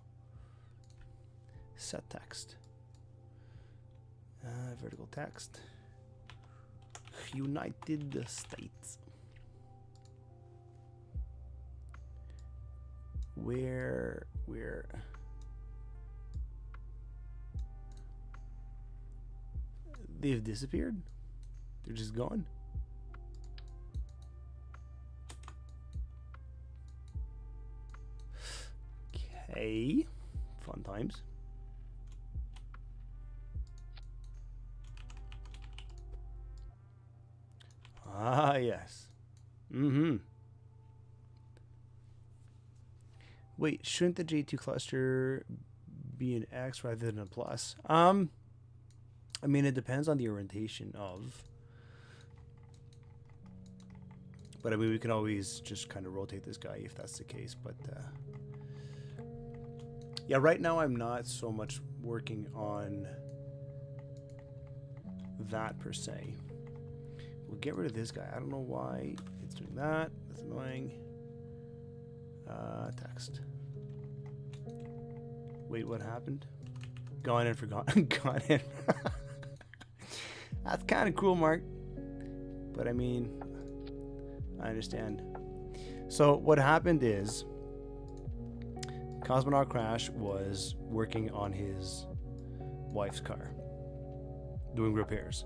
Set text. Vertical text. United States. Where they've disappeared? They're just gone. Okay, fun times. Ah, yes. Mm-hmm. Wait, shouldn't the J2 cluster be an X rather than a plus? I mean, it depends on the orientation of. But I mean, we can always just kind of rotate this guy if that's the case. But yeah, right now I'm not so much working on that per se. We'll get rid of this guy. I don't know why it's doing that. That's annoying. Text. Wait, what happened? Gone and forgotten. Gone and. That's kind of cool, Mark. But I mean, I understand. So what happened is Cosmonaut Crash was working on his wife's car, doing repairs.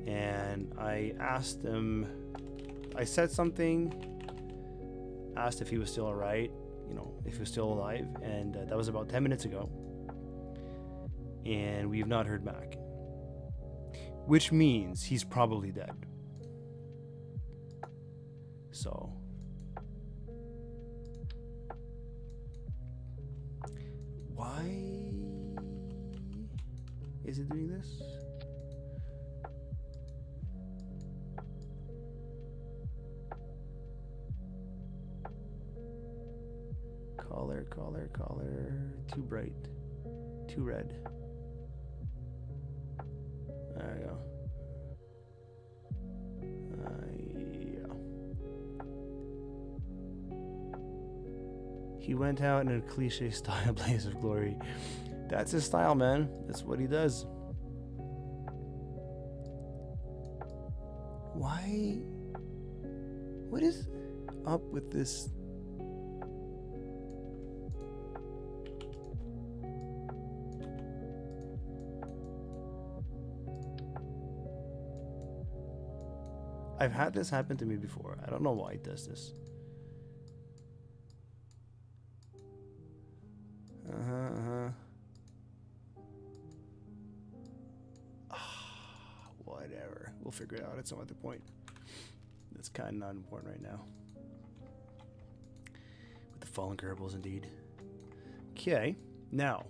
And I asked him, I said something, asked if he was still alright, you know, if he was still alive. And that was about 10 minutes ago. And we've not heard back. Which means he's probably dead. So why is it doing this? Color, too bright, too red. There we go. Yeah. He went out in a cliche style blaze of glory. That's his style, man. That's what he does. Why? What is up with this? I've had this happen to me before. I don't know why it does this. Whatever. We'll figure it out at some other point. That's kind of not important right now. With the fallen Kerbals, indeed. Okay. Now.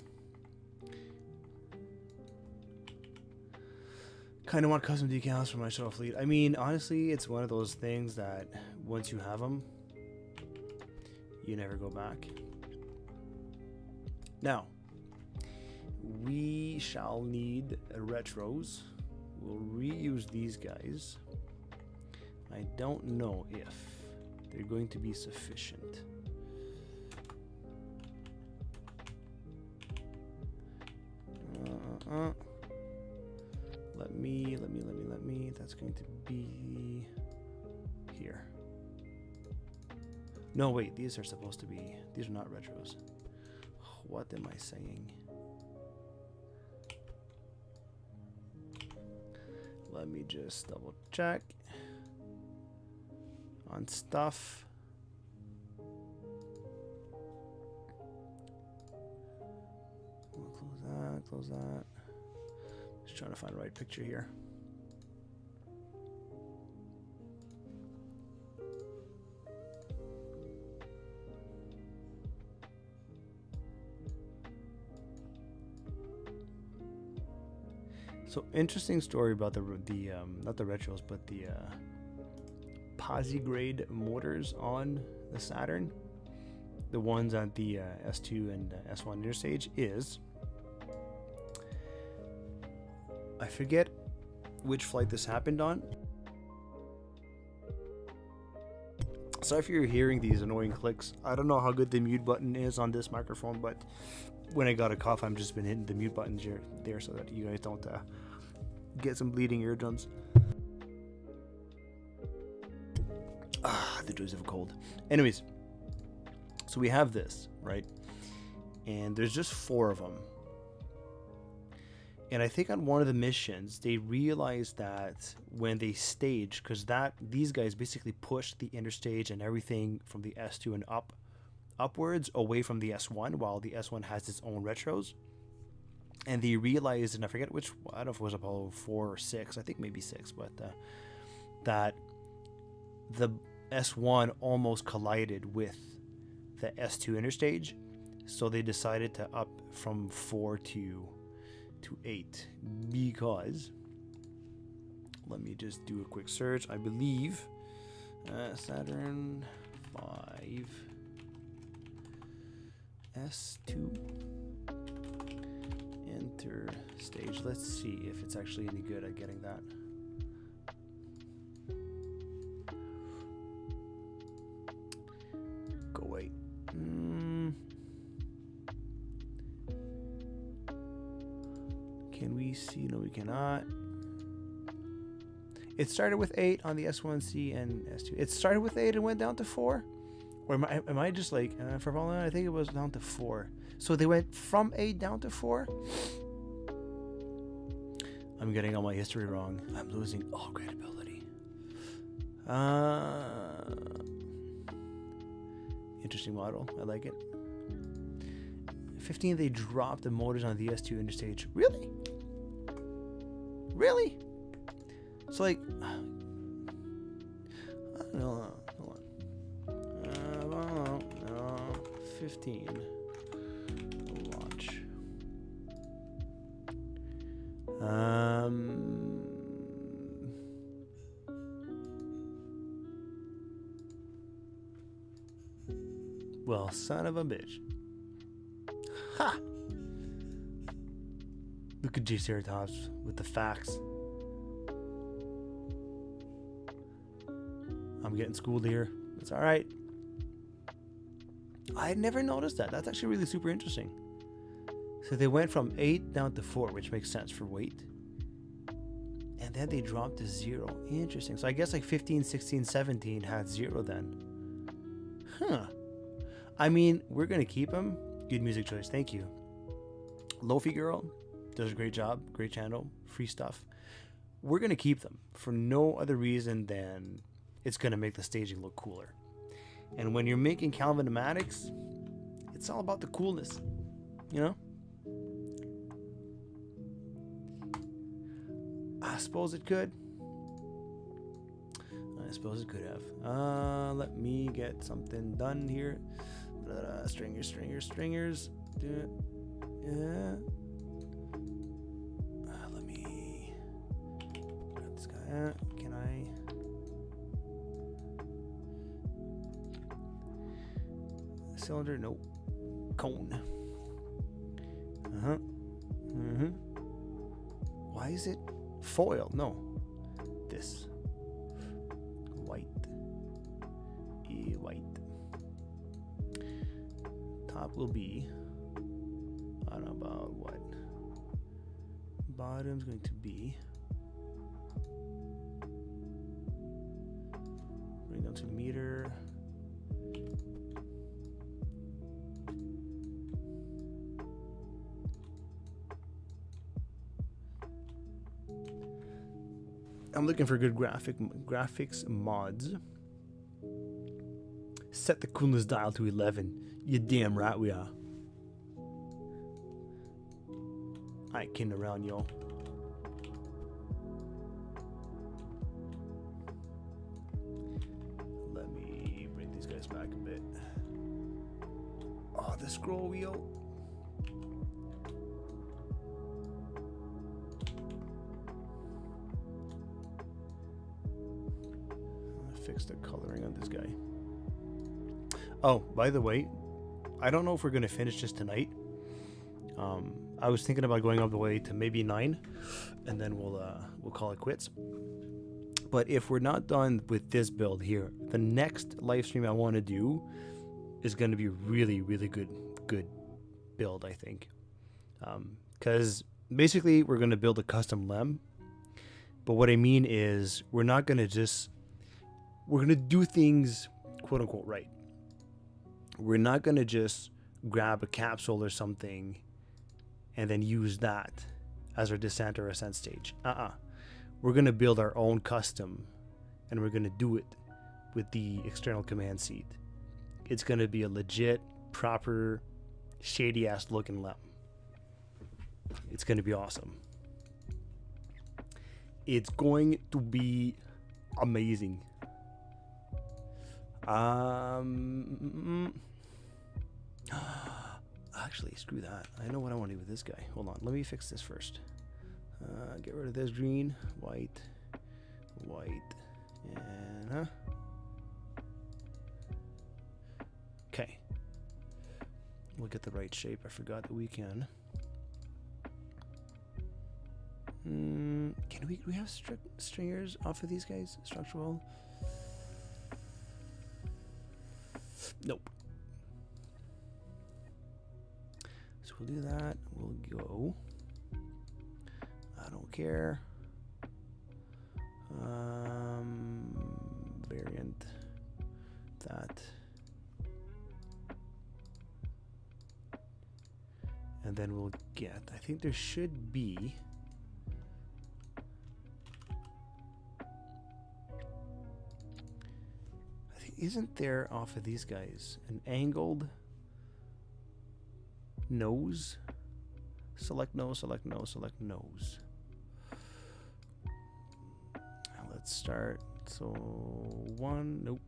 Kind of want custom decals for my shuttle fleet. I mean, honestly, it's one of those things that once you have them, you never go back. Now, we shall need retros. We'll reuse these guys. I don't know if they're going to be sufficient. Let me. That's going to be here. No, wait. These are supposed to be. These are not retros. What am I saying? Let me just double check on stuff. We'll close that. Close that. Just trying to find the right picture here. So interesting story about the not the retros, but the posi grade motors on the Saturn, the ones at the S2 and S1 interstage is, I forget which flight this happened on. So if you're hearing these annoying clicks, I don't know how good the mute button is on this microphone, but when I got a cough, I've just been hitting the mute buttons there so that you guys don't get some bleeding eardrums. The joys of a cold. Anyways, so we have this, right? And there's just 4 of them. And I think on one of the missions, they realized that when they stage, because these guys basically pushed the interstage and everything from the S2 and upwards away from the S1, while the S1 has its own retros. And they realized, and I forget which, I don't know if it was Apollo 4 or 6, I think maybe 6, but that the S1 almost collided with the S2 interstage, so they decided to up from 4 to 8 because, let me just do a quick search. I believe Saturn-V S2 interstage. Let's see if it's actually any good at getting that. Go away. Can we see? No, we cannot. It started with 8 on the S1C and S2. It started with 8 and went down to 4? Or am I just like, for all I think it was down to 4. So they went from 8 down to 4? I'm getting all my history wrong. I'm losing all credibility. Interesting model. I like it. 15, they dropped the motors on the S2 interstage. Really? Really? So like, I don't know. Hold on. 15. Launch. Well, son of a bitch. Ha! Look at J-Ceratops with the facts. I'm getting schooled here. It's all right. I had never noticed that. That's actually really super interesting. So they went from 8 down to 4, which makes sense for weight. And then they dropped to 0. Interesting. So I guess like 15, 16, 17 had 0 then. Huh. I mean, we're going to keep them. Good music choice. Thank you. Lofi Girl does a great job. Great channel. Free stuff. We're going to keep them for no other reason than it's going to make the staging look cooler. And when you're making Calvin-O-Matics, it's all about the coolness, you know? I suppose it could. I suppose it could have. Let me get something done here. Stringers. Do it. Yeah. Let me grab this guy. Can I? Cylinder? Nope. Cone. Why is it foil? No. This. White. White. Top will be, I don't know about what. Bottom's going to be, bring down to meter. I'm looking for good graphics mods. Set the coolness dial to 11. You damn right we are. I ain't kidding around, yo. Let me bring these guys back a bit. Oh, the scroll wheel. Fix the coloring on this guy. Oh, by the way, I don't know if we're gonna finish this tonight. I was thinking about going all the way to maybe 9, and then we'll call it quits. But if we're not done with this build here, the next live stream I want to do is going to be really, really good build, I think. Because basically we're going to build a custom lem. But what I mean is we're going to do things quote unquote right. We're not going to just grab a capsule or something and then use that as our descent or ascent stage. We're going to build our own custom, and we're going to do it with the external command seat. It's going to be a legit, proper, shady ass looking lem. It's going to be awesome. It's going to be Amazing. Actually, screw that. I know what I want to do with this guy. Hold on, let me fix this first. Get rid of this green, white, and okay. We'll get the right shape. I forgot that we can. Can we have stringers off of these guys? Structural? Nope. So we'll do that. We'll go. I don't care. Variant that. And then we'll get, I think there should be isn't there off of these guys an angled nose? Select nose, select nose, select nose. Now let's start. So 1, nope.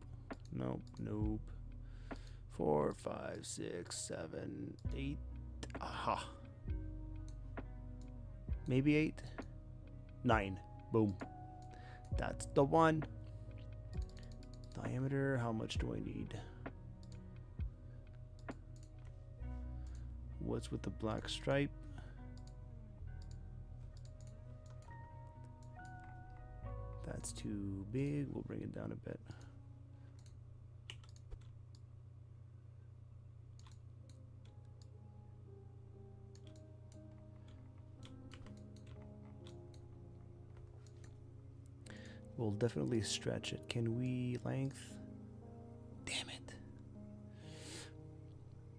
4, 5, 6, 7, 8. Aha. Maybe 8. 9. Boom. That's the one. Diameter, how much do I need? What's with the black stripe? That's too big. We'll bring it down a bit. We'll definitely stretch it. Can we length? Damn it.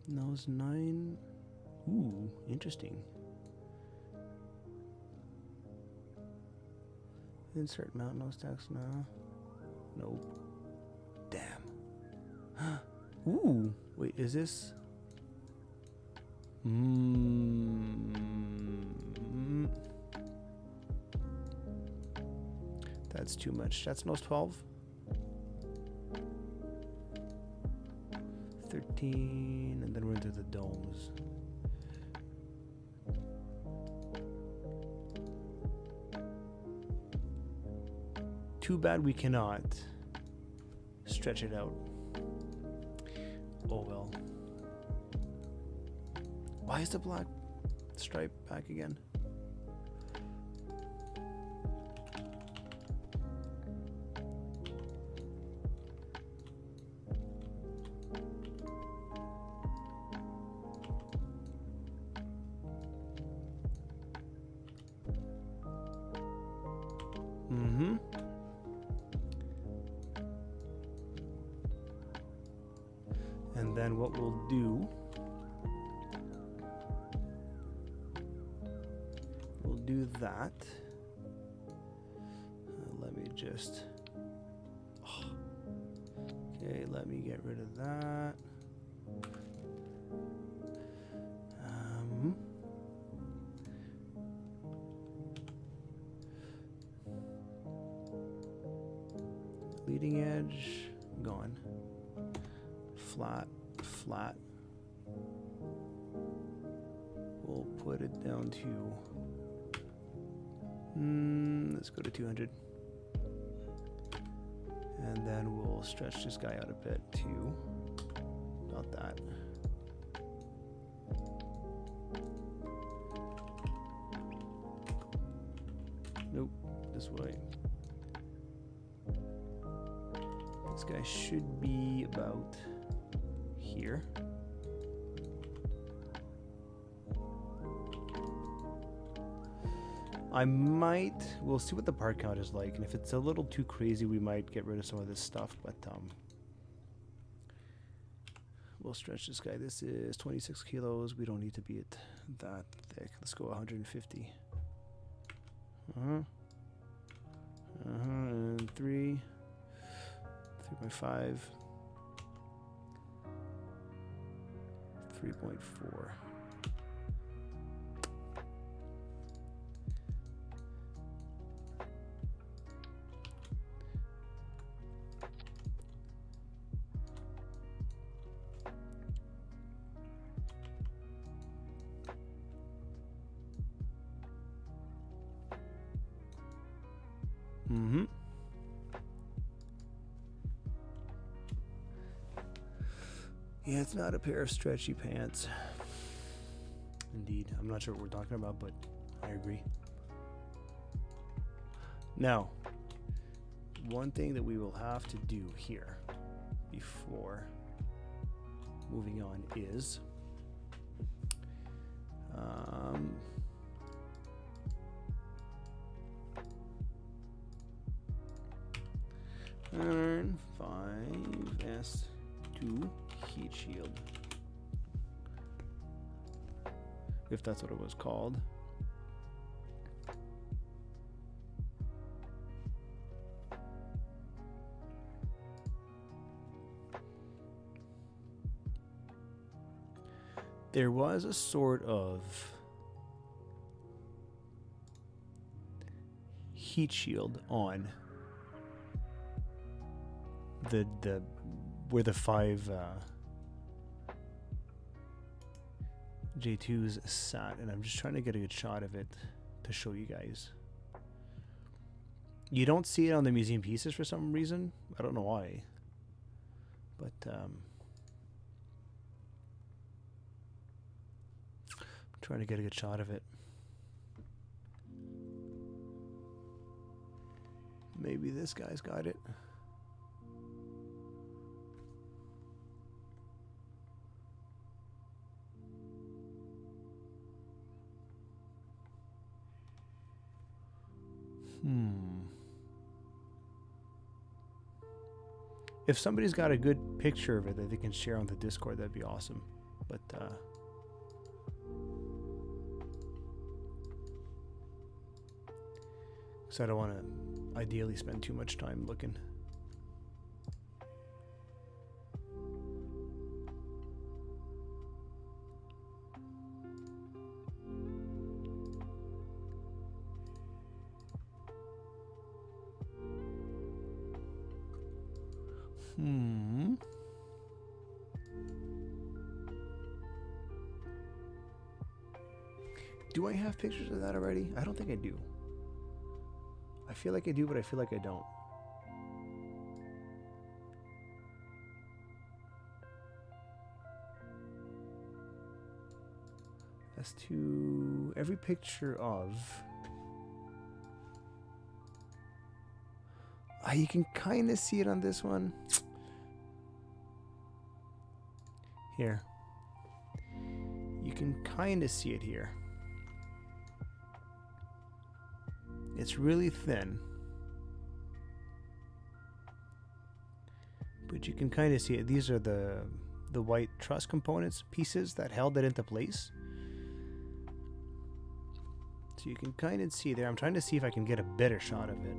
Nose 9. Ooh, interesting. Insert mount nose text now. Nope. Damn. Ooh, wait, is this? That's too much. That's nose 12. 13, and then we're into the domes. Too bad we cannot stretch it out. Oh well. Why is the black stripe back again? And then what we'll do, we'll do that. Let me just, okay, let me get rid of that. Leading edge, gone. Flat, flat. We'll put it down to, let's go to 200. And then we'll stretch this guy out a bit too. About that. Nope, this way. This guy should be about here. We'll see what the part count is like, and if it's a little too crazy, we might get rid of some of this stuff, but we'll stretch this guy. This is 26 kilos. We don't need to be it that thick. Let's go 150. And 3.5. 3.4. Mm-hmm. Yeah, it's not a pair of stretchy pants. Indeed. I'm not sure what we're talking about, but I agree. Now, one thing that we will have to do here before moving on is turn 5S2 heat shield, if that's what it was called. There was a sort of heat shield on the where the 5 J2s sat, and I'm just trying to get a good shot of it to show you guys. You don't see it on the museum pieces for some reason. I don't know why, but I'm trying to get a good shot of it. Maybe this guy's got it. If somebody's got a good picture of it that they can share on the Discord, that'd be awesome. But because I don't want to ideally spend too much time looking. Do I have pictures of that already? I don't think I do. I feel like I do, but I feel like I don't. As to every picture of... you can kind of see it on this one. Here. You can kind of see it here. It's really thin, but you can kind of see it. These are the white truss components pieces that held it into place. So you can kind of see there. I'm trying to see if I can get a better shot of it.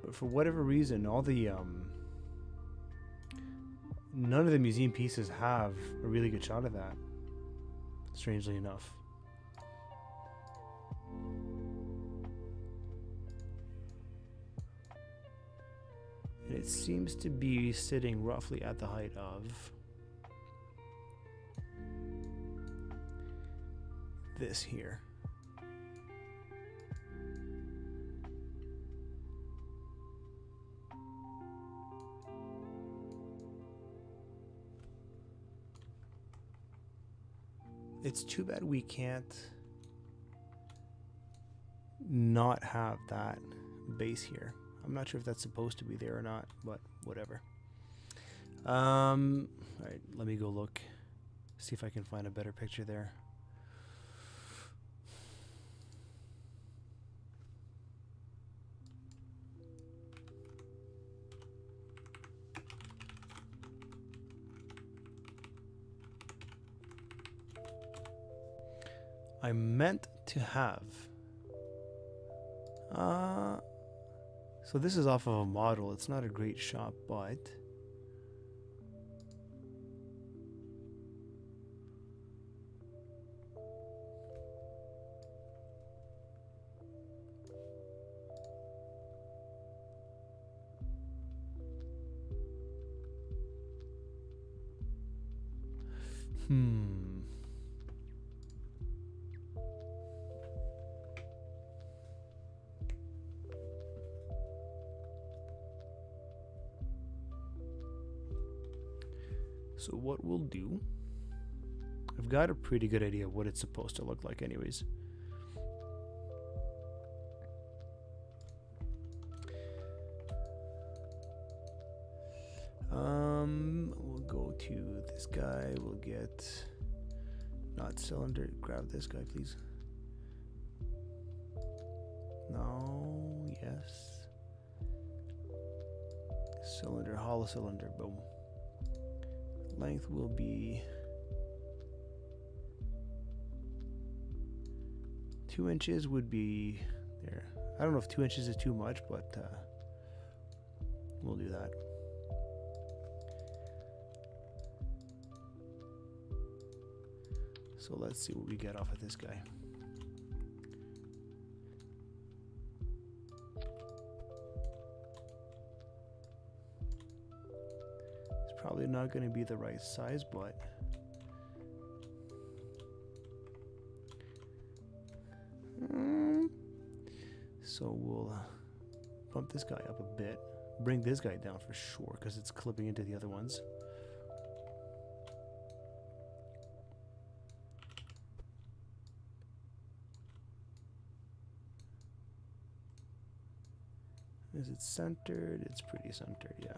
But for whatever reason, all the none of the museum pieces have a really good shot of that, strangely enough. And it seems to be sitting roughly at the height of this here. It's too bad we can't not have that base here. I'm not sure if that's supposed to be there or not, but whatever. All right, let me go look, see if I can find a better picture there. I meant to have. So this is off of a model. It's not a great shot, but So what we'll do, I've got a pretty good idea of what it's supposed to look like anyways. We'll go to this guy, we'll get, not cylinder, grab this guy please. No, yes. Cylinder, hollow cylinder, boom. Length will be 2 inches would be there. I don't know if 2 inches is too much, but we'll do that. So let's see what we get off of this guy. It's probably not going to be the right size, but so we'll bump this guy up a bit, bring this guy down for sure because it's clipping into the other ones. Is it centered? It's pretty centered, yeah.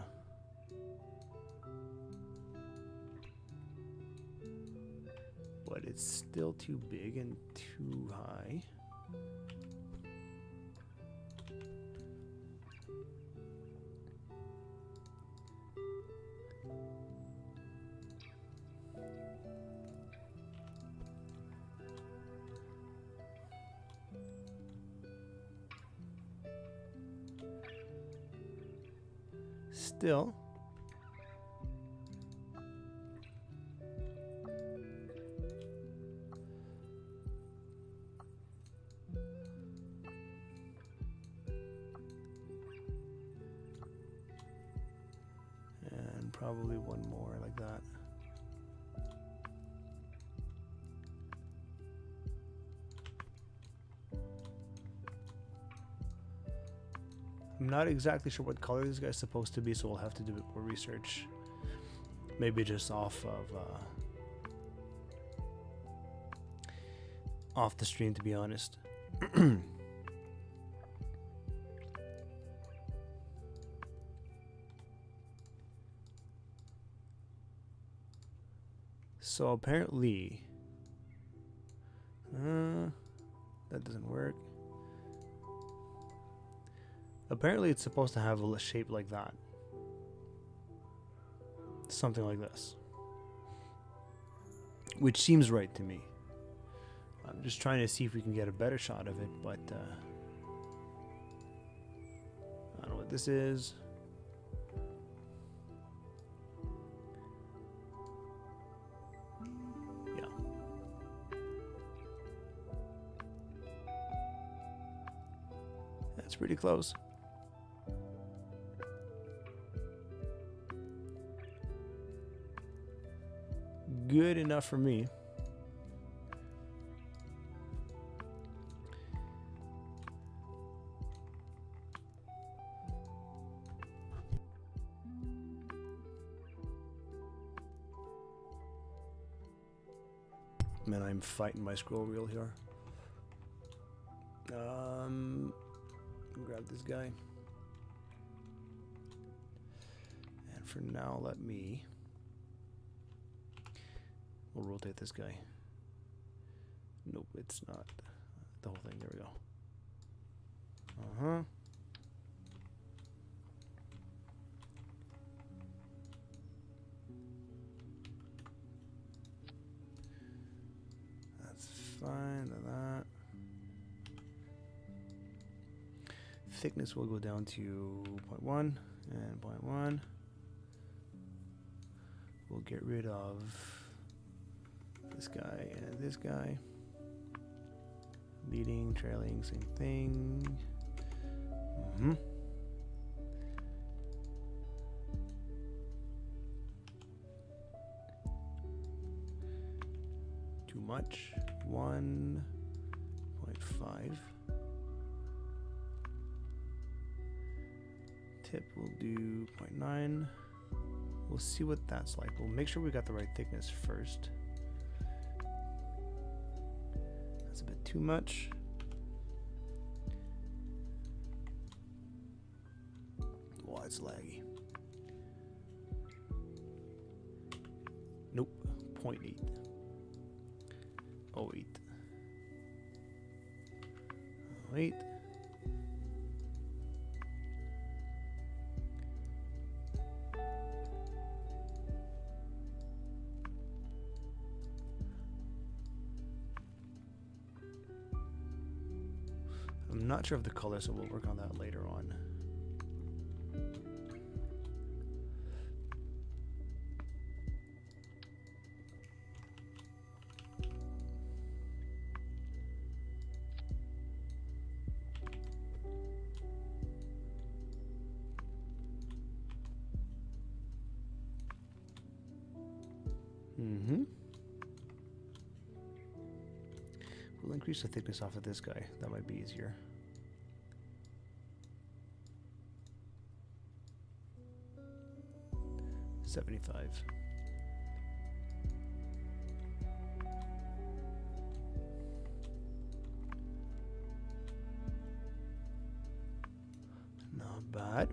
But it's still too big and too high. Still, and probably one more like that. I'm not exactly sure what color this guy's supposed to be, so we'll have to do a bit more research. Maybe just off the stream, to be honest. So apparently, that doesn't work. Apparently it's supposed to have a shape like that. Something like this. Which seems right to me. I'm just trying to see if we can get a better shot of it, but I don't know what this is. Yeah. That's pretty close. Good enough for me. Man, I'm fighting my scroll wheel here. Grab this guy. And for now, we'll rotate this guy. Nope, it's not the whole thing. There we go. That's fine. That. Thickness will go down to 0.1 and 0.1. We'll get rid of this guy and this guy. Leading, trailing, same thing. much. 1.5. Tip will do 0.9. We'll see what that's like. We'll make sure we got the right thickness first. That's a bit too much. Wow, it's laggy. Nope, 0.8. 0.8. 0.8. I'm not sure of the color, so we'll work on that later on. We'll increase the thickness off of this guy. That might be easier. $75. Not bad.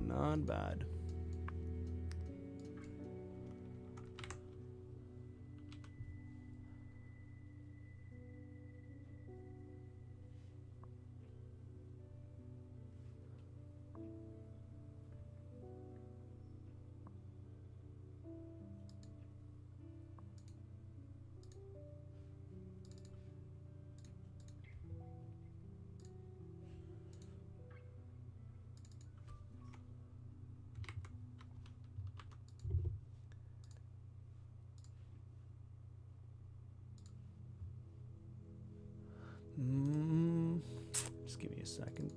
Not bad. Just give me a second.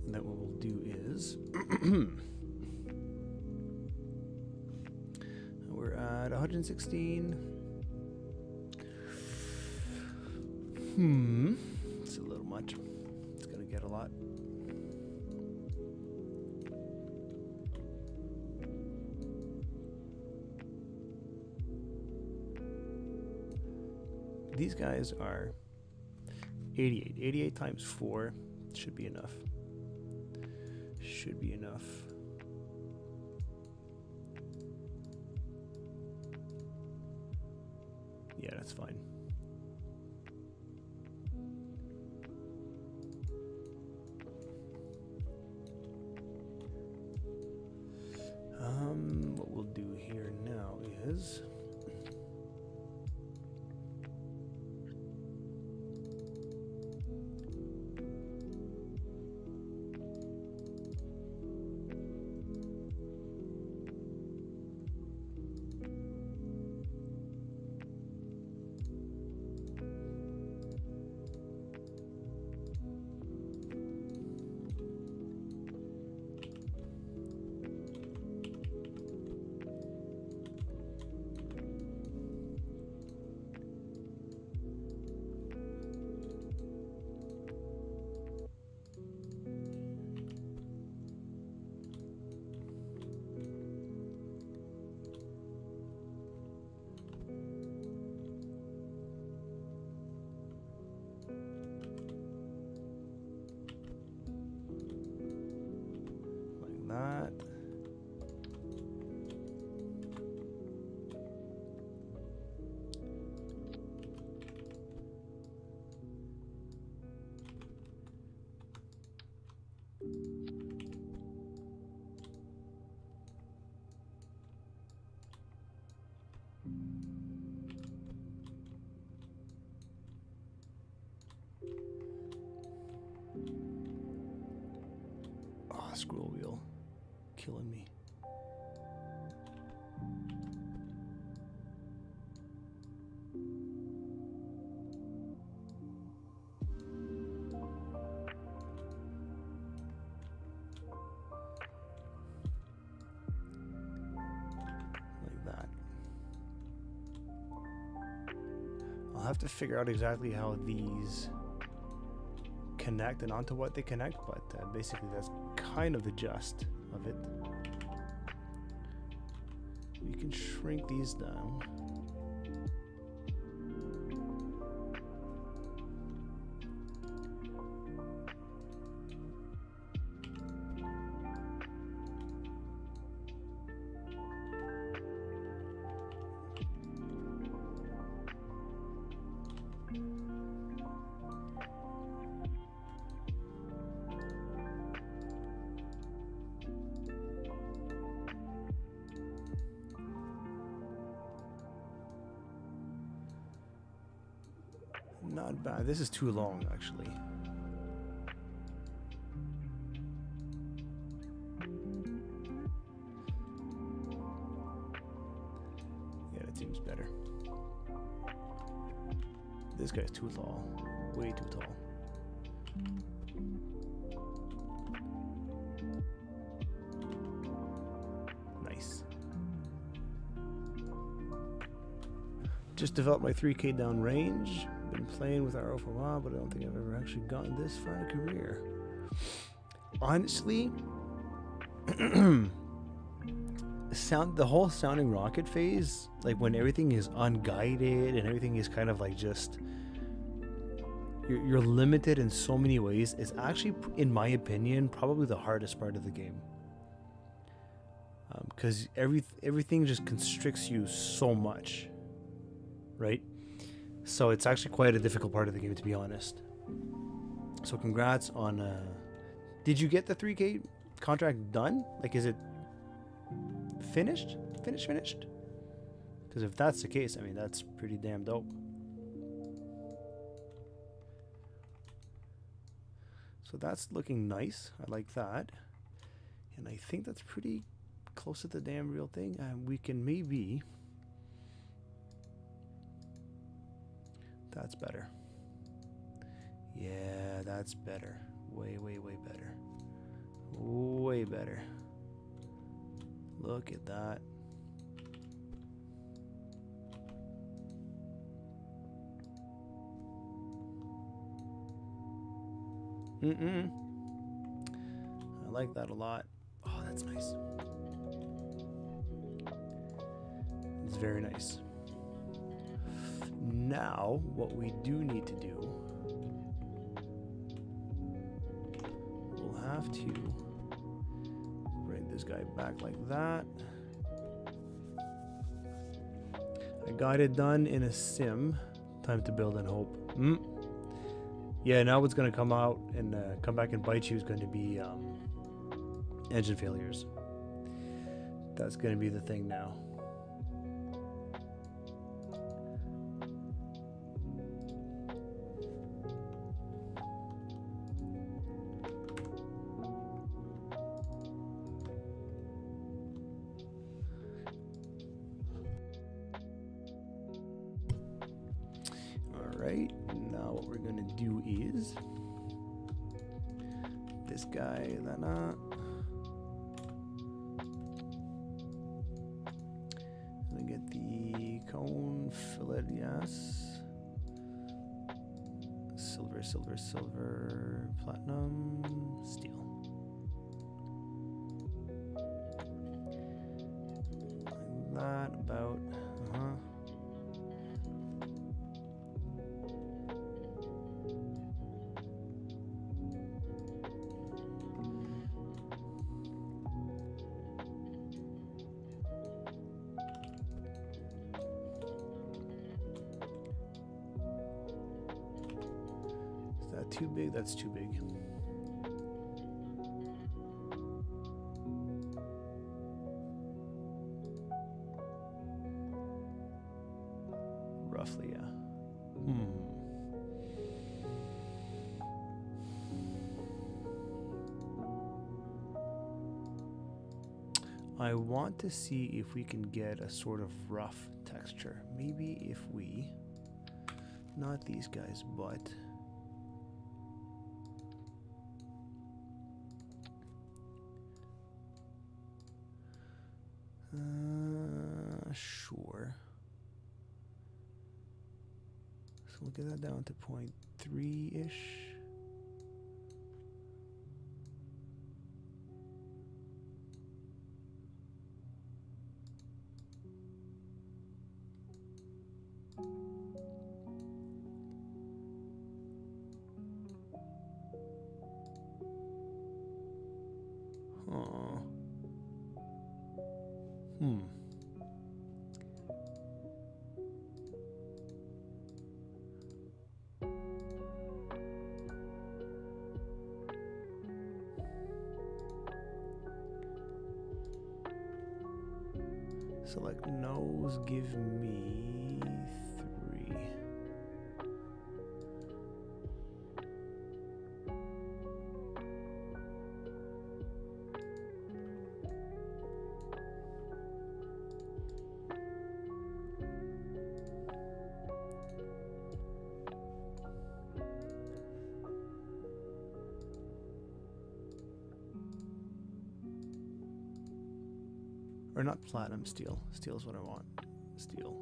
That what we'll do is we're at 116. It's a little much. It's gonna get a lot. These guys are 88. 88 times 4 should be enough. Should be enough. Yeah, that's fine. What we'll do here now is scroll wheel. Killing me. Like that. I'll have to figure out exactly how these connect and onto what they connect, but basically that's kind of the gist of it. We can shrink these down. Not bad. This is too long, actually. Yeah, that seems better. This guy's too tall. Way too tall. Nice. Just developed my 3K down range. Been playing with RO for a while, but I don't think I've ever actually gotten this far in a career. Honestly, the whole sounding rocket phase, like when everything is unguided and everything is kind of like just you're limited in so many ways, is actually, in my opinion, probably the hardest part of the game. Because everything just constricts you so much, right? So it's actually quite a difficult part of the game, to be honest. So congrats on... did you get the 3K contract done? Like, is it finished? Finished? Because if that's the case, I mean, that's pretty damn dope. So that's looking nice. I like that. And I think that's pretty close to the damn real thing. We can maybe... That's better. Yeah, that's better. Way better. Way better. Look at that. I like that a lot. Oh, that's nice. It's very nice. Now, what we do need to do, we'll have to bring this guy back like that. I got it done in a sim. Time to build and hope. Yeah, now what's going to come out and come back and bite you is going to be engine failures. That's going to be the thing now. Alright, now what we're going to do is this guy, that we get the cone fillet, yes. Silver, platinum, steel. Like that, about, too big? That's too big. Roughly, yeah. I want to see if we can get a sort of rough texture. Maybe if we, not these guys, but sure. So we'll get that down to 0.3-ish. Select nose, give me 3. Or not platinum, steel. Steel is what I want. Steel.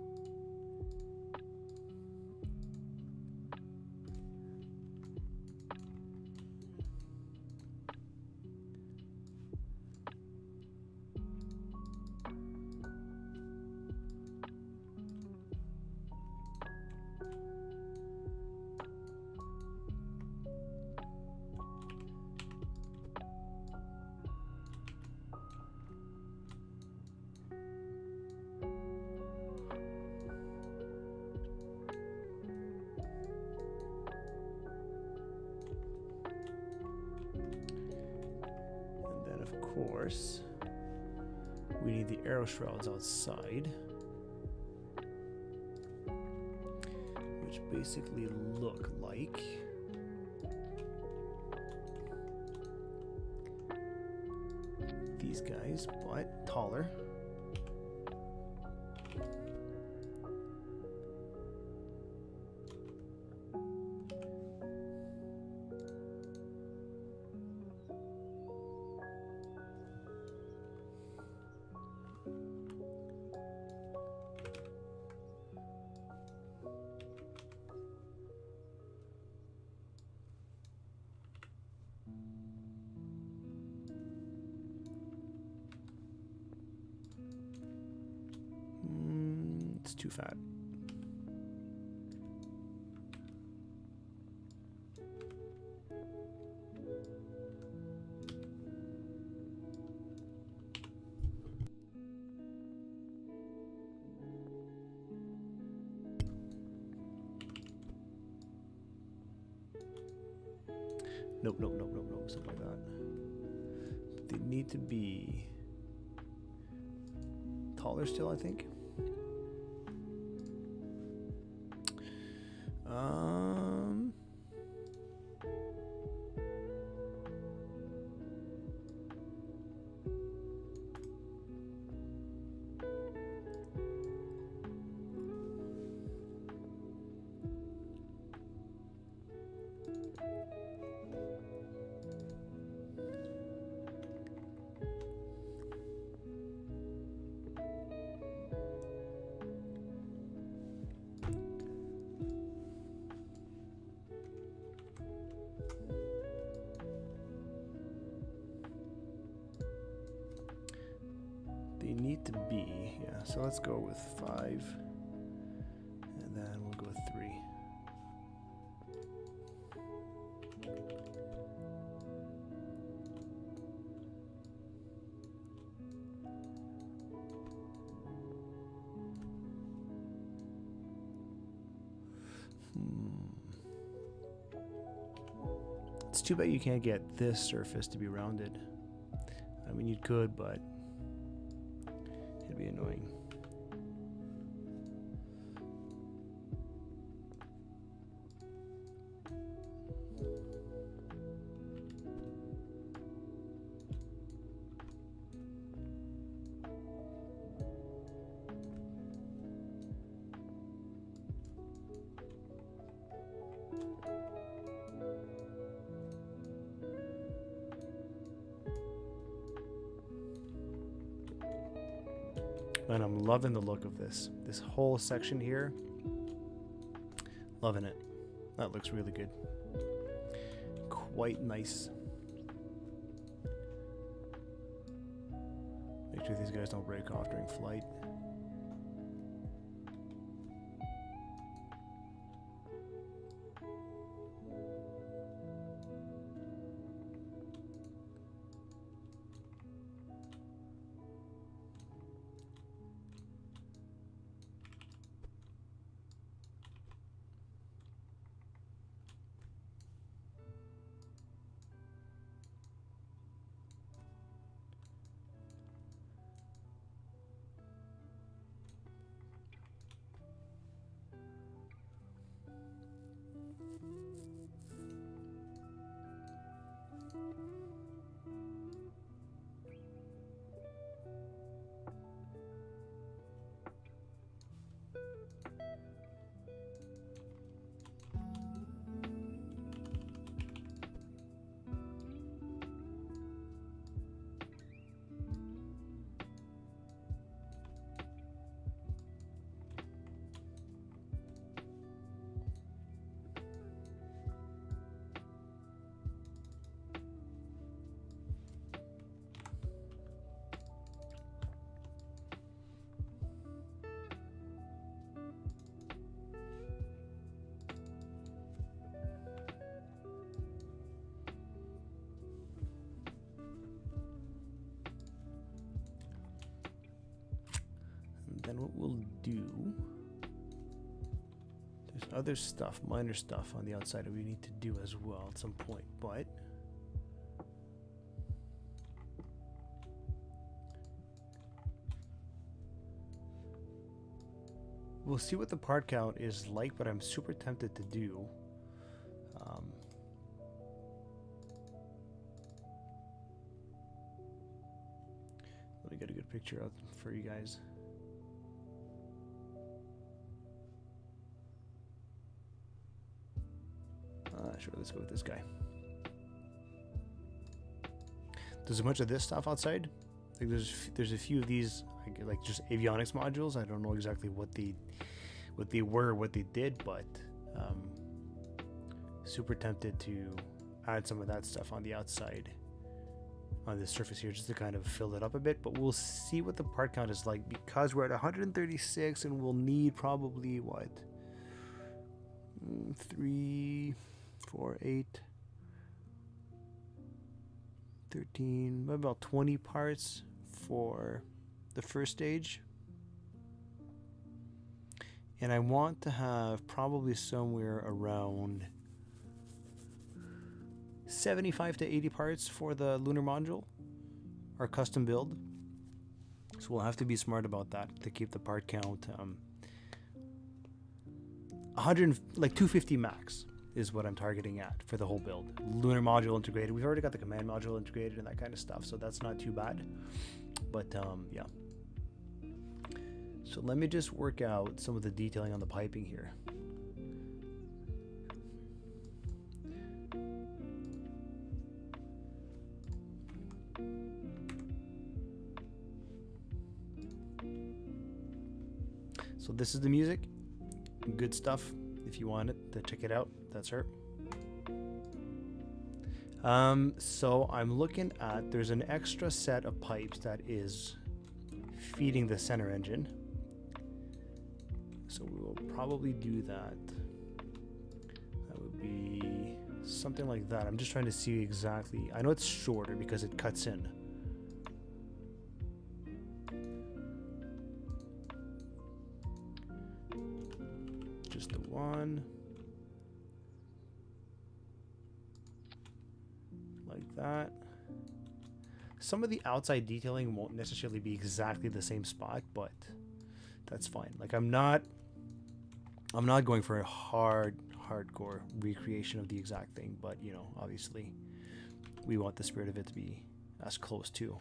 Course, we need the arrow shrouds outside, which basically look like these guys, but taller. It's too fat. Nope, something like that. They need to be taller still, I think. They need to be, yeah, so let's go with 5, and then we'll go with 3. It's too bad you can't get this surface to be rounded. I mean, you could, but it'd be annoying. And I'm loving the look of this. This whole section here. Loving it. That looks really good. Quite nice. Make sure these guys don't break off during flight. Then what we'll do, there's other stuff, minor stuff on the outside that we need to do as well at some point, but we'll see what the part count is like, but I'm super tempted to do let me get a good picture out for you guys. Sure, let's go with this guy. There's a bunch of this stuff outside. Like there's a few of these, like just avionics modules. I don't know exactly what they were, what they did, but super tempted to add some of that stuff on the outside on this surface here, just to kind of fill it up a bit. But we'll see what the part count is like, because we're at 136, and we'll need probably what, 3, 4, 8, 13, about 20 parts for the first stage. And I want to have probably somewhere around 75 to 80 parts for the lunar module, our custom build. So we'll have to be smart about that to keep the part count 250 max is what I'm targeting at for the whole build. Lunar module integrated. We've already got the command module integrated and that kind of stuff, so that's not too bad. But yeah. So let me just work out some of the detailing on the piping here. So this is the music. Good stuff. If you want it, to check it out. That's her. So I'm looking at, there's an extra set of pipes that is feeding the center engine. So we will probably do that. That would be something like that. I'm just trying to see exactly. I know it's shorter because it cuts in. Just the one. Like that. Some of the outside detailing won't necessarily be exactly the same spot, but that's fine. Like I'm not going for a hardcore recreation of the exact thing, but you know, obviously we want the spirit of it to be as close to.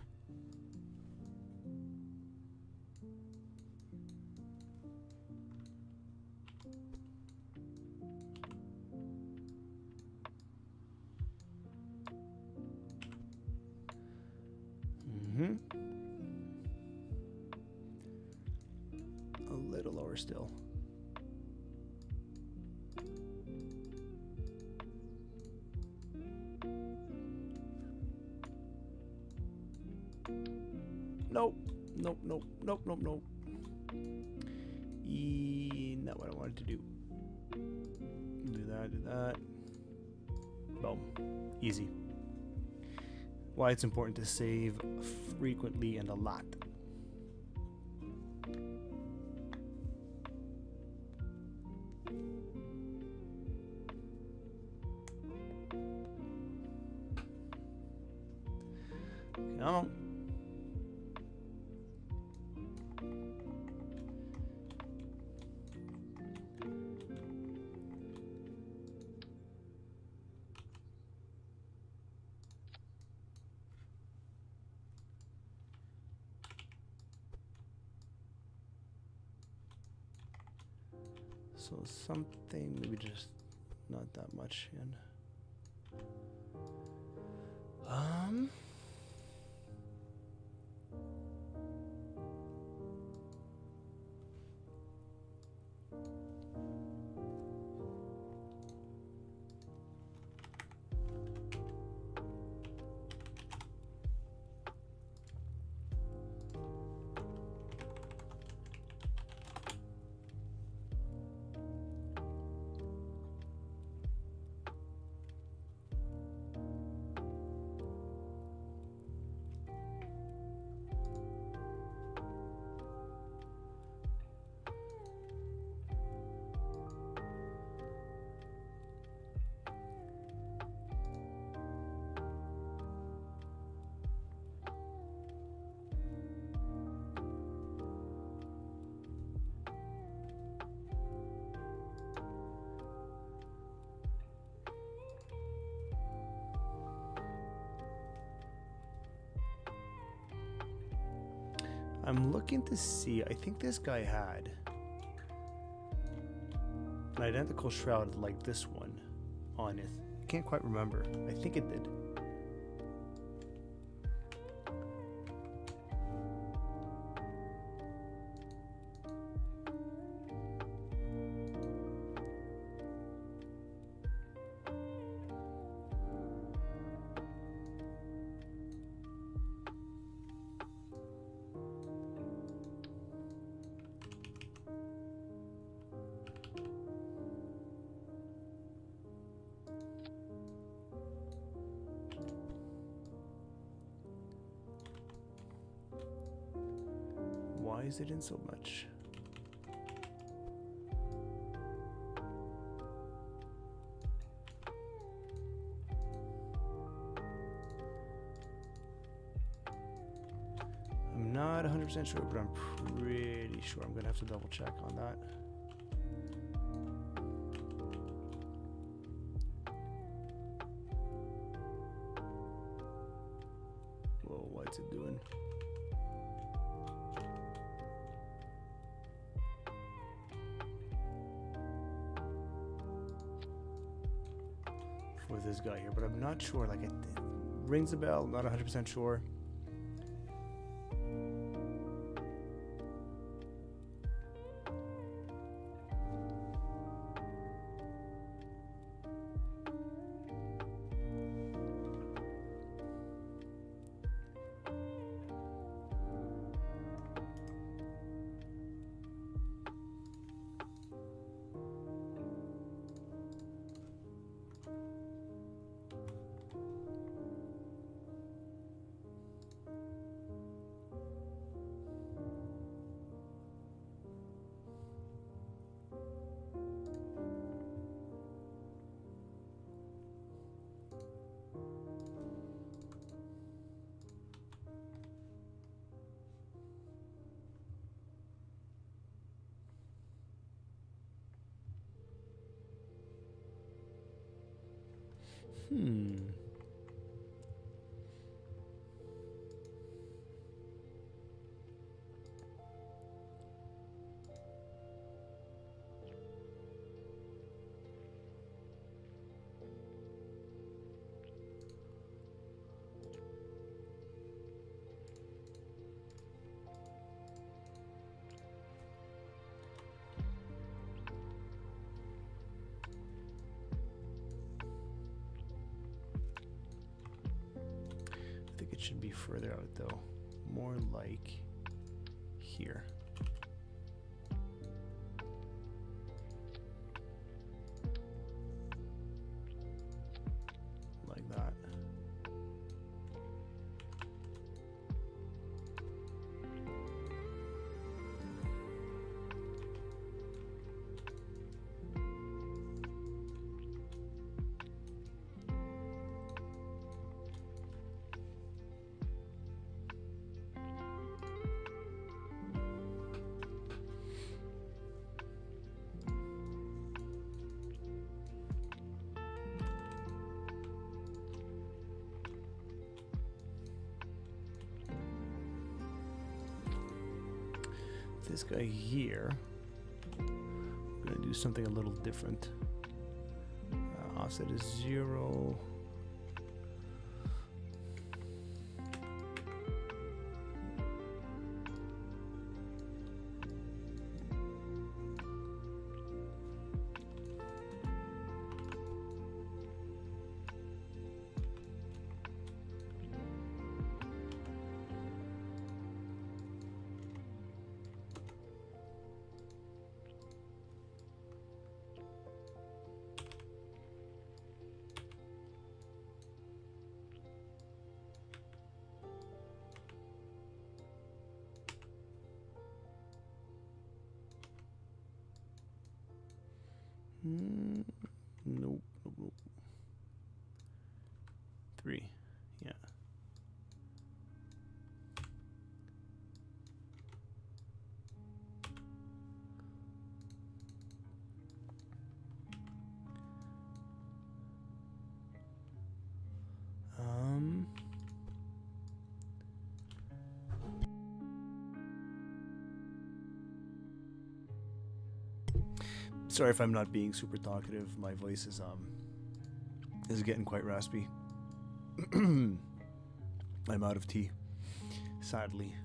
hour still. Nope. Nope, nope, nope, nope, nope. Not what I wanted to do. Do that, do that. Boom. Easy. Why it's important to save frequently and a lot. Come on. So something, maybe just not that much in. I'm looking to see, I think this guy had an identical shroud like this one on it. I can't quite remember. I think it did. Why is it in so much? I'm not 100% sure, but I'm pretty sure. I'm gonna have to double check on that. Whoa, what's it doing? With this guy here, but I'm not sure. Like it rings a bell, not 100% sure. should be further out though. More like here. Like that. This guy here, I'm going to do something a little different. Offset is 0. Nope, nope, nope. 3, yeah. Sorry if I'm not being super talkative. My voice is getting quite raspy. I'm out of tea, sadly.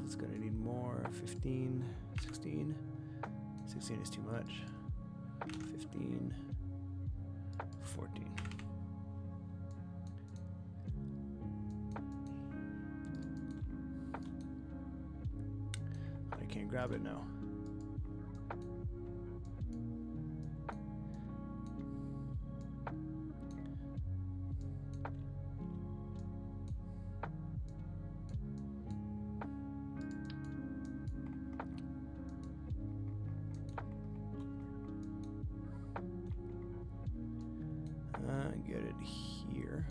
It's gonna need more. 15, 16. 16 is too much. 15, 14. I can't grab it now. Get it here.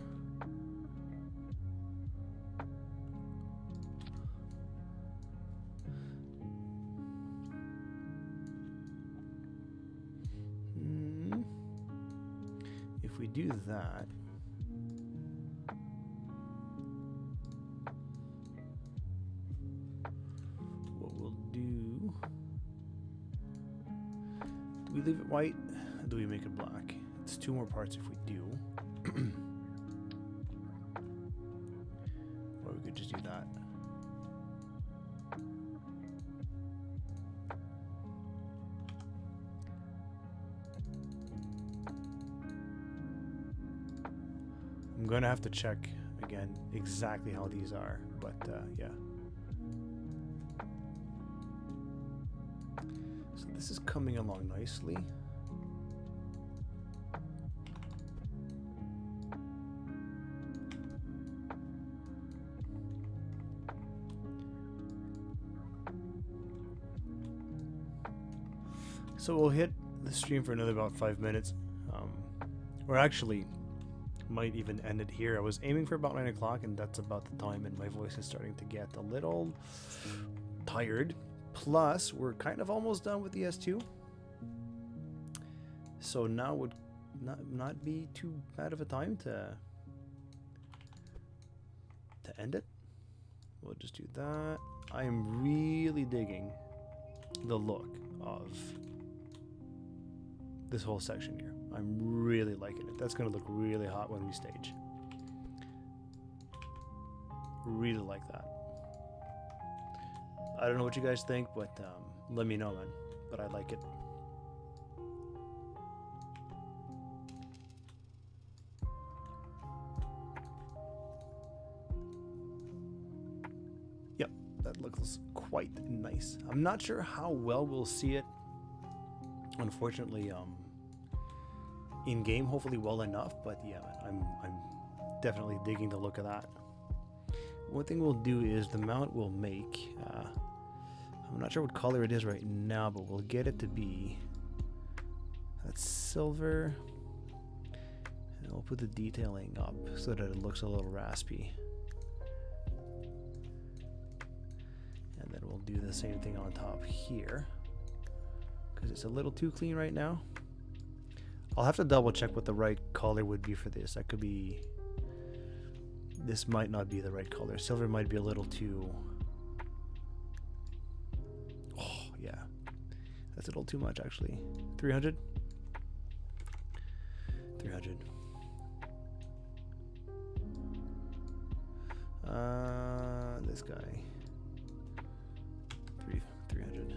If we do that, what we'll do we leave it white or do we make it black? It's 2 more parts if we do. Or we could just do that. I'm gonna have to check again exactly how these are, but yeah. So this is coming along nicely. So we'll hit the stream for another about 5 minutes. Or actually, might even end it here. I was aiming for about 9 o'clock, and that's about the time, and my voice is starting to get a little tired. Plus, we're kind of almost done with the S2. So now would not be too bad of a time to end it. We'll just do that. I am really digging the look of this whole section here. I'm really liking it. That's going to look really hot when we stage. Really like that. I don't know what you guys think, but let me know, man. But I like it. Yep, that looks quite nice. I'm not sure how well we'll see it, unfortunately, in game. Hopefully well enough, but yeah, man, I'm definitely digging the look of that. One thing we'll do is the mount will make, I'm not sure what color it is right now, but we'll get it to be that silver, and we'll put the detailing up so that it looks a little raspy. And then we'll do the same thing on top here, because it's a little too clean right now. I'll have to double check what the right color would be for this. That could be, this might not be the right color. Silver might be a little too, oh yeah, that's a little too much actually. 300. This guy, 300.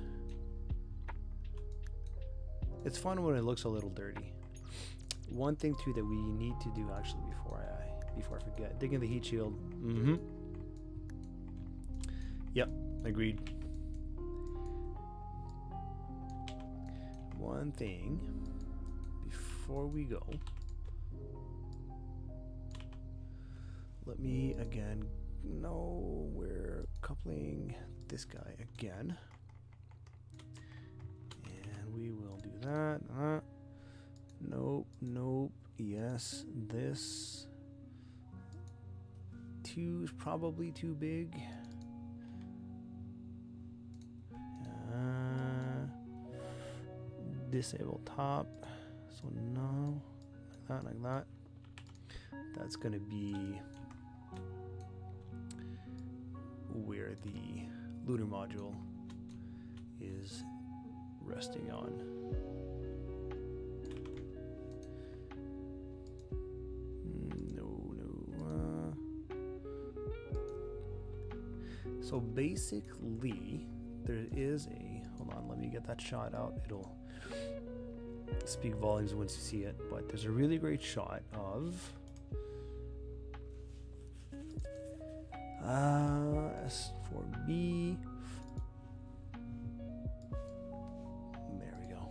It's fun when it looks a little dirty. One thing too that we need to do actually before I forget, dig in the heat shield. Yep, agreed. One thing before we go, let me again know we're coupling this guy again, and we will do that. Nope. Yes, this 2 is probably too big. Disable top. So no, like that. That's gonna be where the lunar module is resting on. So basically, there is a, hold on, let me get that shot out. It'll speak volumes once you see it, but there's a really great shot of S4B. There we go.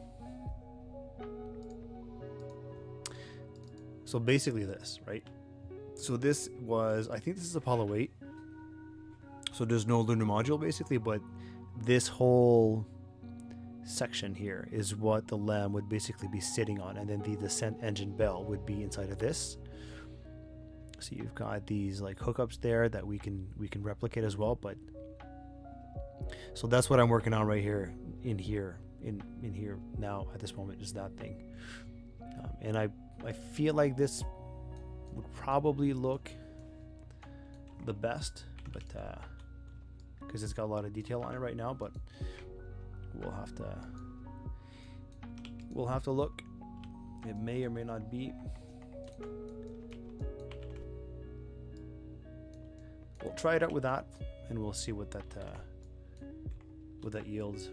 So basically this, right? So this was, I think this is Apollo 8. So there's no lunar module basically, but this whole section here is what the LAM would basically be sitting on, and then the descent engine bell would be inside of this. So you've got these like hookups there that we can replicate as well. But so that's what I'm working on right here in here now at this moment, is that thing. And I feel like this would probably look the best, but because it's got a lot of detail on it right now, but we'll have to look. It may or may not be. We'll try it out with that, and we'll see what that yields.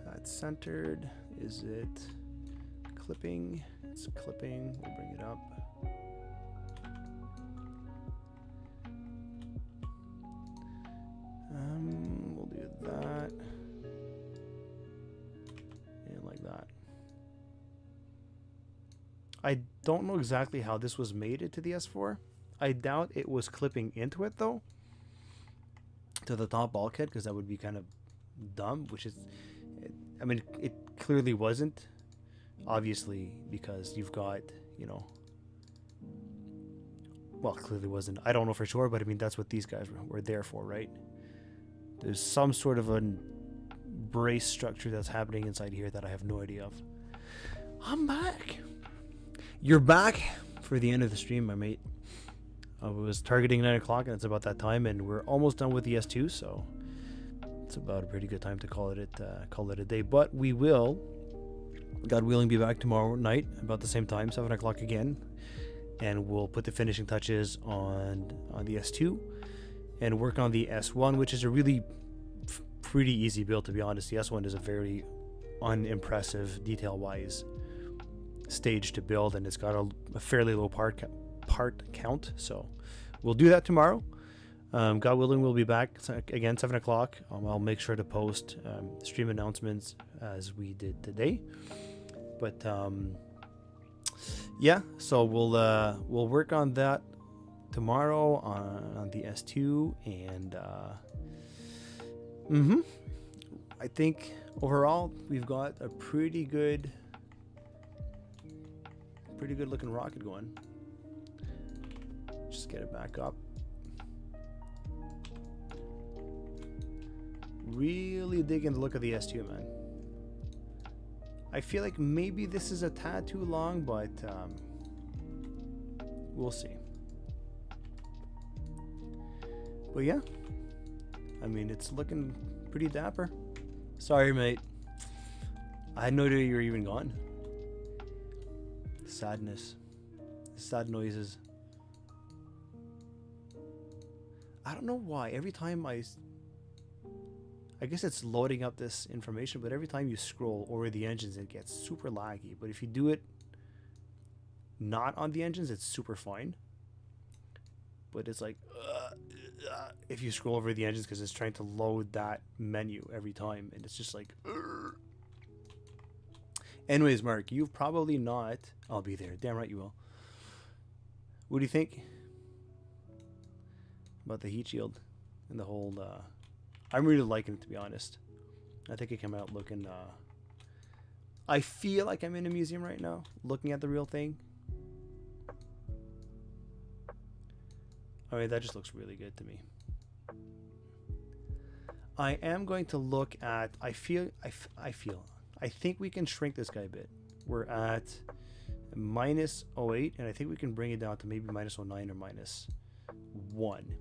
That's centered. Is it clipping? It's clipping. We'll bring it up. We'll do that. And like that. I don't know exactly how this was made into the S4. I doubt it was clipping into it though, to the top bulkhead, because that would be kind of dumb, which is, I mean, it clearly wasn't, obviously, because you've got, you know, well, clearly wasn't. I don't know for sure, but I mean, that's what these guys were there for, right? There's some sort of a brace structure that's happening inside here that I have no idea of. I'm back. You're back for the end of the stream, my mate. I was targeting 9 o'clock, and it's about that time, and we're almost done with the S2, so it's about a pretty good time to call it a day. But we will, God willing, be back tomorrow night about the same time, 7 o'clock again, and we'll put the finishing touches on the S2 and work on the S1, which is a really pretty easy build, to be honest. The S1 is a very unimpressive, detail-wise stage to build, and it's got a fairly low part count, so we'll do that tomorrow. God willing, we'll be back again 7 o'clock. I'll make sure to post stream announcements as we did today, but yeah, so we'll work on that tomorrow on the S2, and I think overall we've got a pretty good looking rocket going. Just get it back up. Really digging the look of the S2, man. I feel like maybe this is a tad too long, but we'll see. But yeah, I mean, it's looking pretty dapper. Sorry, mate. I had no idea you were even gone. Sadness. Sad noises. I don't know why. Every time I guess it's loading up this information, but every time you scroll over the engines, it gets super laggy. But if you do it not on the engines, it's super fine. But it's like, if you scroll over the engines, because it's trying to load that menu every time, and it's just like, Anyways, Mark, you've probably not. I'll be there. Damn right you will. What do you think about the heat shield and the whole? I'm really liking it, to be honest. I think it came out looking. I feel like I'm in a museum right now, looking at the real thing. I mean, that just looks really good to me. I am going to look at. I think we can shrink this guy a bit. We're at minus 0.8, and I think we can bring it down to maybe minus 0.9 or minus 1,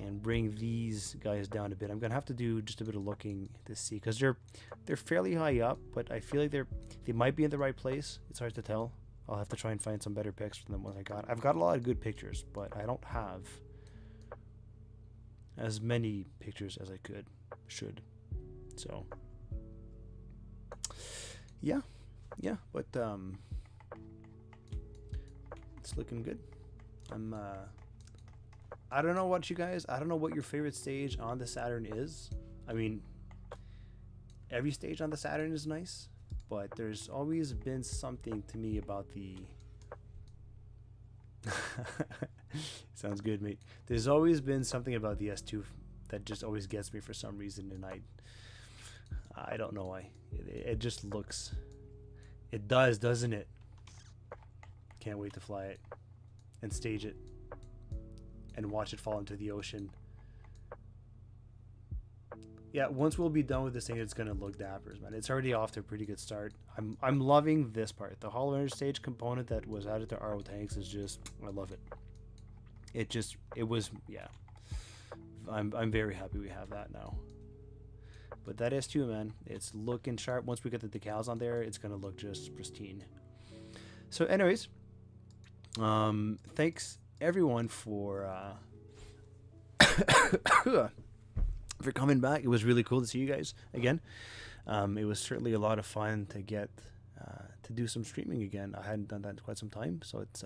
and bring these guys down a bit. I'm gonna have to do just a bit of looking to see, because they're fairly high up, but I feel like they might be in the right place. It's hard to tell. I'll have to try and find some better pics than the ones I got. I've got a lot of good pictures, but I don't have as many pictures as I should. So yeah, but it's looking good. I don't know what your favorite stage on the Saturn is. I mean, every stage on the Saturn is nice, but there's always been something to me about the sounds good, mate. There's always been something about the S2 that just always gets me for some reason, and I don't know why. It just looks, it does, doesn't it? Can't wait to fly it and stage it and watch it fall into the ocean. Yeah, once we'll be done with this thing, it's gonna look dapper, man. It's already off to a pretty good start. I'm loving this part. The hollow inner stage component that was added to RO tanks is just, I love it. I'm very happy we have that now. But that S2, man, it's looking sharp. Once we get the decals on there, it's gonna look just pristine. So anyways, thanks everyone for for coming back. It was really cool to see you guys again. It was certainly a lot of fun to get to do some streaming again. I hadn't done that in quite some time, so it's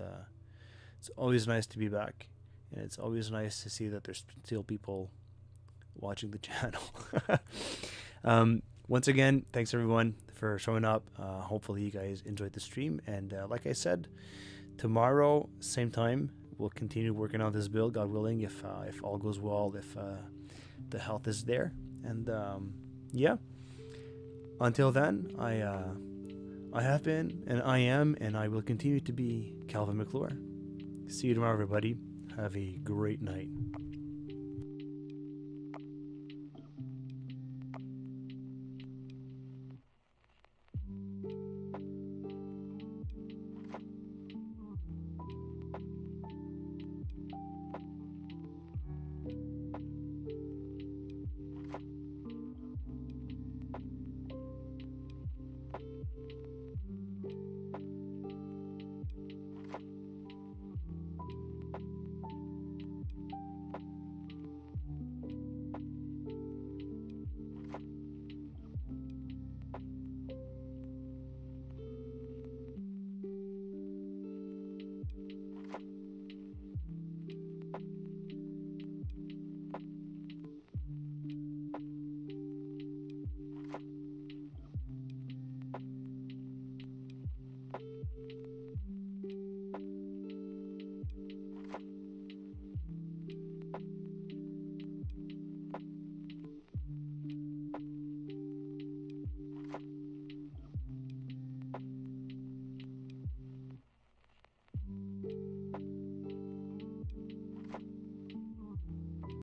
always nice to be back, and it's always nice to see that there's still people watching the channel. Once again, thanks everyone for showing up. Hopefully you guys enjoyed the stream, and like I said, tomorrow same time we'll continue working on this build, God willing, if all goes well, if the health is there. And yeah, until then, I have been, and I am, and I will continue to be Calvin Maclure. See you tomorrow, everybody. Have a great night.